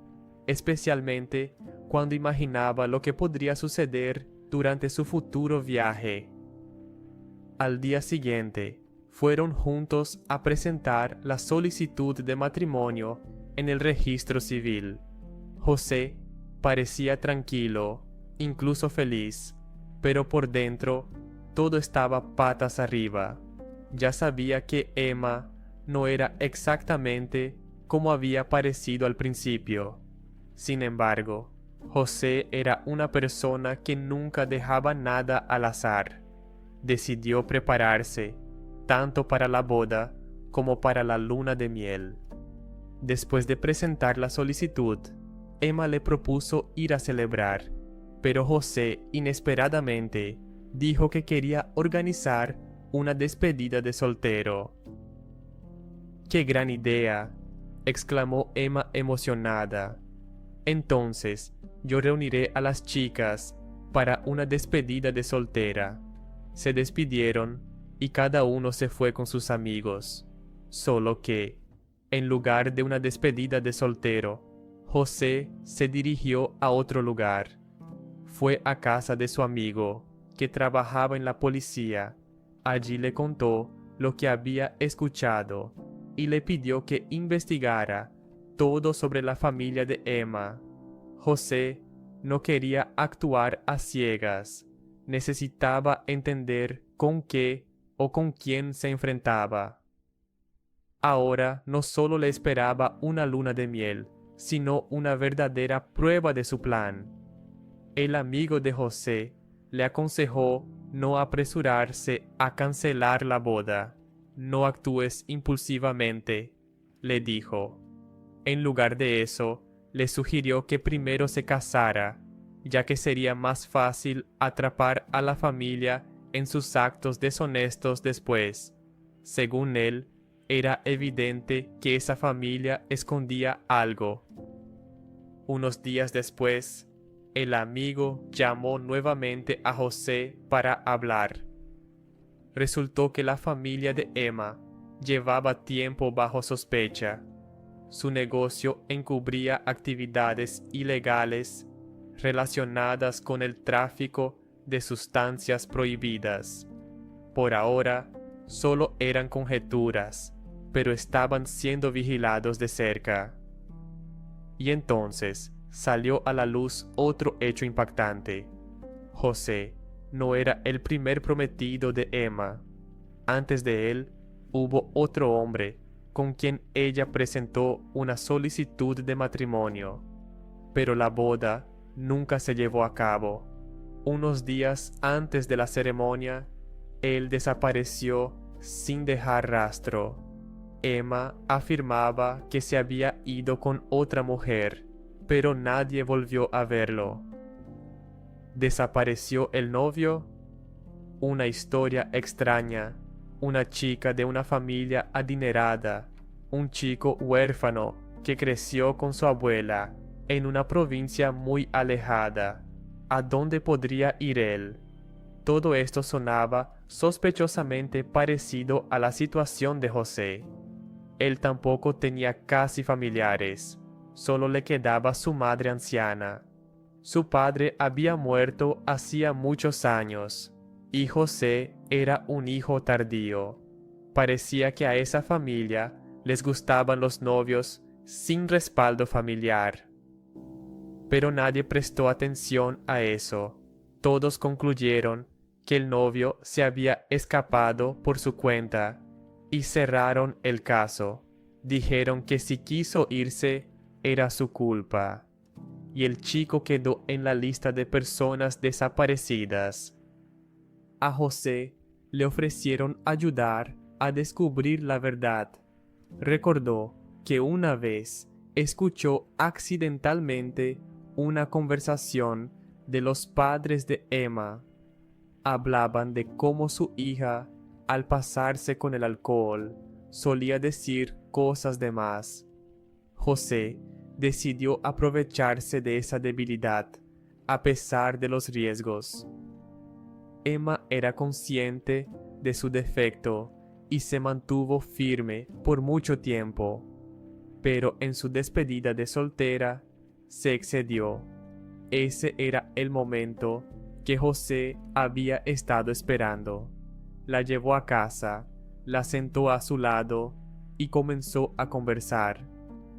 especialmente cuando imaginaba lo que podría suceder durante su futuro viaje. Al día siguiente, fueron juntos a presentar la solicitud de matrimonio en el registro civil. José parecía tranquilo, incluso feliz, pero por dentro todo estaba patas arriba. Ya sabía que Emma no era exactamente como había parecido al principio. Sin embargo, José era una persona que nunca dejaba nada al azar. Decidió prepararse, tanto para la boda como para la luna de miel. Después de presentar la solicitud, Emma le propuso ir a celebrar, pero José inesperadamente dijo que quería organizar una despedida de soltero. «¡Qué gran idea!», exclamó Emma emocionada. «Entonces, yo reuniré a las chicas para una despedida de soltera». Se despidieron y cada uno se fue con sus amigos. Solo que, en lugar de una despedida de soltero, José se dirigió a otro lugar. Fue a casa de su amigo, que trabajaba en la policía. Allí le contó lo que había escuchado y le pidió que investigara todo sobre la familia de Emma. José no quería actuar a ciegas. Necesitaba entender con qué o con quién se enfrentaba. Ahora no solo le esperaba una luna de miel, sino una verdadera prueba de su plan. El amigo de José le aconsejó no apresurarse a cancelar la boda. «No actúes impulsivamente», le dijo. En lugar de eso, le sugirió que primero se casara, ya que sería más fácil atrapar a la familia en sus actos deshonestos después. Según él, era evidente que esa familia escondía algo. Unos días después, el amigo llamó nuevamente a José para hablar. Resultó que la familia de Emma llevaba tiempo bajo sospecha. Su negocio encubría actividades ilegales relacionadas con el tráfico de sustancias prohibidas. Por ahora, solo eran conjeturas, pero estaban siendo vigilados de cerca. Y entonces salió a la luz otro hecho impactante. José no era el primer prometido de Emma. Antes de él, hubo otro hombre con quien ella presentó una solicitud de matrimonio, pero la boda nunca se llevó a cabo. Unos días antes de la ceremonia, él desapareció sin dejar rastro. Emma afirmaba que se había ido con otra mujer, pero nadie volvió a verlo. ¿Desapareció el novio? Una historia extraña. Una chica de una familia adinerada, un chico huérfano que creció con su abuela en una provincia muy alejada. ¿A dónde podría ir él? Todo esto sonaba sospechosamente parecido a la situación de José. Él tampoco tenía casi familiares, solo le quedaba su madre anciana. Su padre había muerto hacía muchos años, y José era un hijo tardío. Parecía que a esa familia les gustaban los novios sin respaldo familiar. Pero nadie prestó atención a eso. Todos concluyeron que el novio se había escapado por su cuenta y cerraron el caso. Dijeron que si quiso irse era su culpa. Y el chico quedó en la lista de personas desaparecidas. A José le ofrecieron ayudar a descubrir la verdad. Recordó que una vez escuchó accidentalmente una conversación de los padres de Emma. Hablaban de cómo su hija, al pasarse con el alcohol, solía decir cosas de más. José decidió aprovecharse de esa debilidad, a pesar de los riesgos. Emma era consciente de su defecto y se mantuvo firme por mucho tiempo, pero en su despedida de soltera se excedió. Ese era el momento que José había estado esperando. La llevó a casa, la sentó a su lado y comenzó a conversar.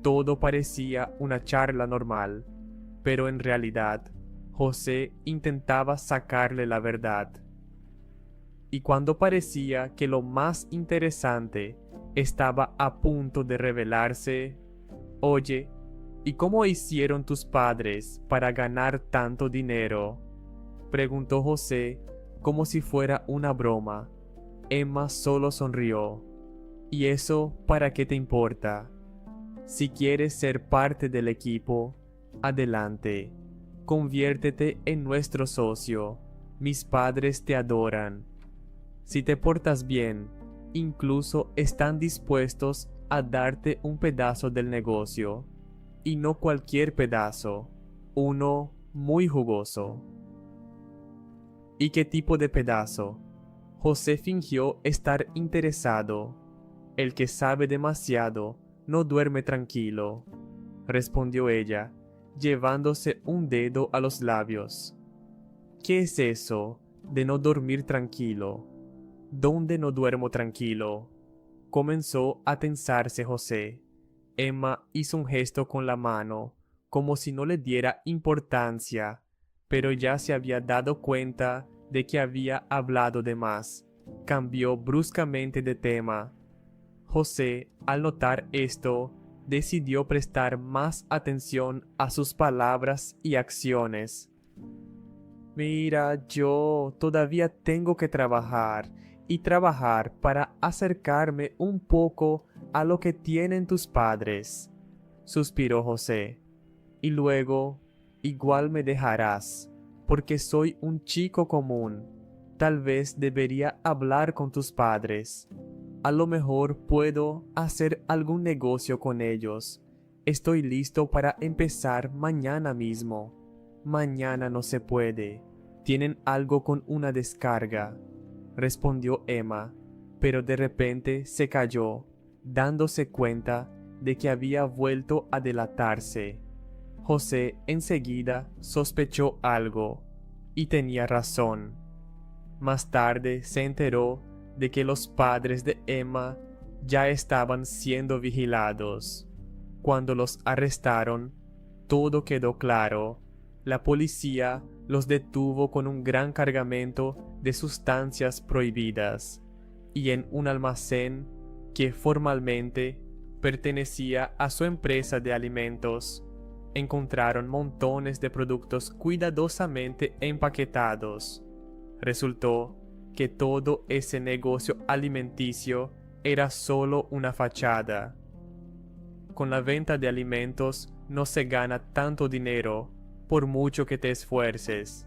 Todo parecía una charla normal, pero en realidad José intentaba sacarle la verdad. Y cuando parecía que lo más interesante estaba a punto de revelarse, «Oye, ¿y cómo hicieron tus padres para ganar tanto dinero?», preguntó José como si fuera una broma. Emma solo sonrió. «¿Y eso para qué te importa? Si quieres ser parte del equipo, adelante. Conviértete en nuestro socio. Mis padres te adoran. Si te portas bien, incluso están dispuestos a darte un pedazo del negocio. Y no cualquier pedazo, uno muy jugoso». ¿Y qué tipo de pedazo? José fingió estar interesado. «El que sabe demasiado no duerme tranquilo», respondió ella, llevándose un dedo a los labios. «¿Qué es eso de no dormir tranquilo? ¿Dónde no duermo tranquilo?», comenzó a tensarse José. Emma hizo un gesto con la mano, como si no le diera importancia, pero ya se había dado cuenta de que había hablado de más. Cambió bruscamente de tema. José, al notar esto, decidió prestar más atención a sus palabras y acciones. «Mira, yo todavía tengo que trabajar y trabajar para acercarme un poco a lo que tienen tus padres», suspiró José. «Y luego, igual me dejarás, porque soy un chico común. Tal vez debería hablar con tus padres. A lo mejor puedo hacer algún negocio con ellos. Estoy listo para empezar mañana mismo». «Mañana no se puede. Tienen algo con una descarga», respondió Emma, pero de repente se calló, dándose cuenta de que había vuelto a delatarse. José enseguida sospechó algo, y tenía razón. Más tarde se enteró de que los padres de Emma ya estaban siendo vigilados. Cuando los arrestaron, todo quedó claro. La policía los detuvo con un gran cargamento de sustancias prohibidas, y en un almacén que formalmente pertenecía a su empresa de alimentos, encontraron montones de productos cuidadosamente empaquetados. Resultó que todo ese negocio alimenticio era solo una fachada. Con la venta de alimentos no se gana tanto dinero, por mucho que te esfuerces.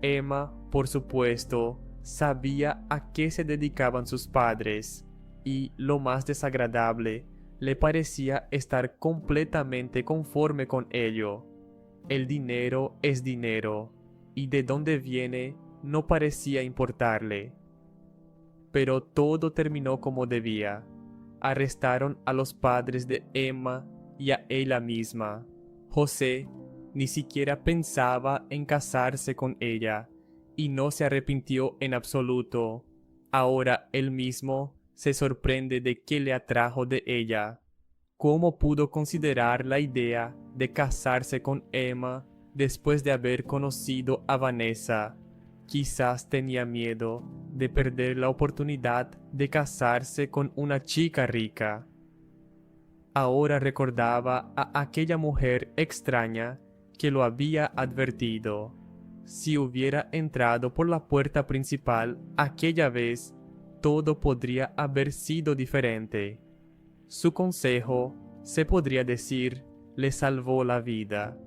Emma, por supuesto, sabía a qué se dedicaban sus padres, y lo más desagradable, le parecía estar completamente conforme con ello. El dinero es dinero, y de dónde viene no parecía importarle. Pero todo terminó como debía. Arrestaron a los padres de Emma y a ella misma. José ni siquiera pensaba en casarse con ella, y no se arrepintió en absoluto. Ahora él mismo se sorprende de qué le atrajo de ella. ¿Cómo pudo considerar la idea de casarse con Emma después de haber conocido a Vanessa? Quizás tenía miedo de perder la oportunidad de casarse con una chica rica. Ahora recordaba a aquella mujer extraña que lo había advertido. Si hubiera entrado por la puerta principal aquella vez, todo podría haber sido diferente. Su consejo, se podría decir, le salvó la vida.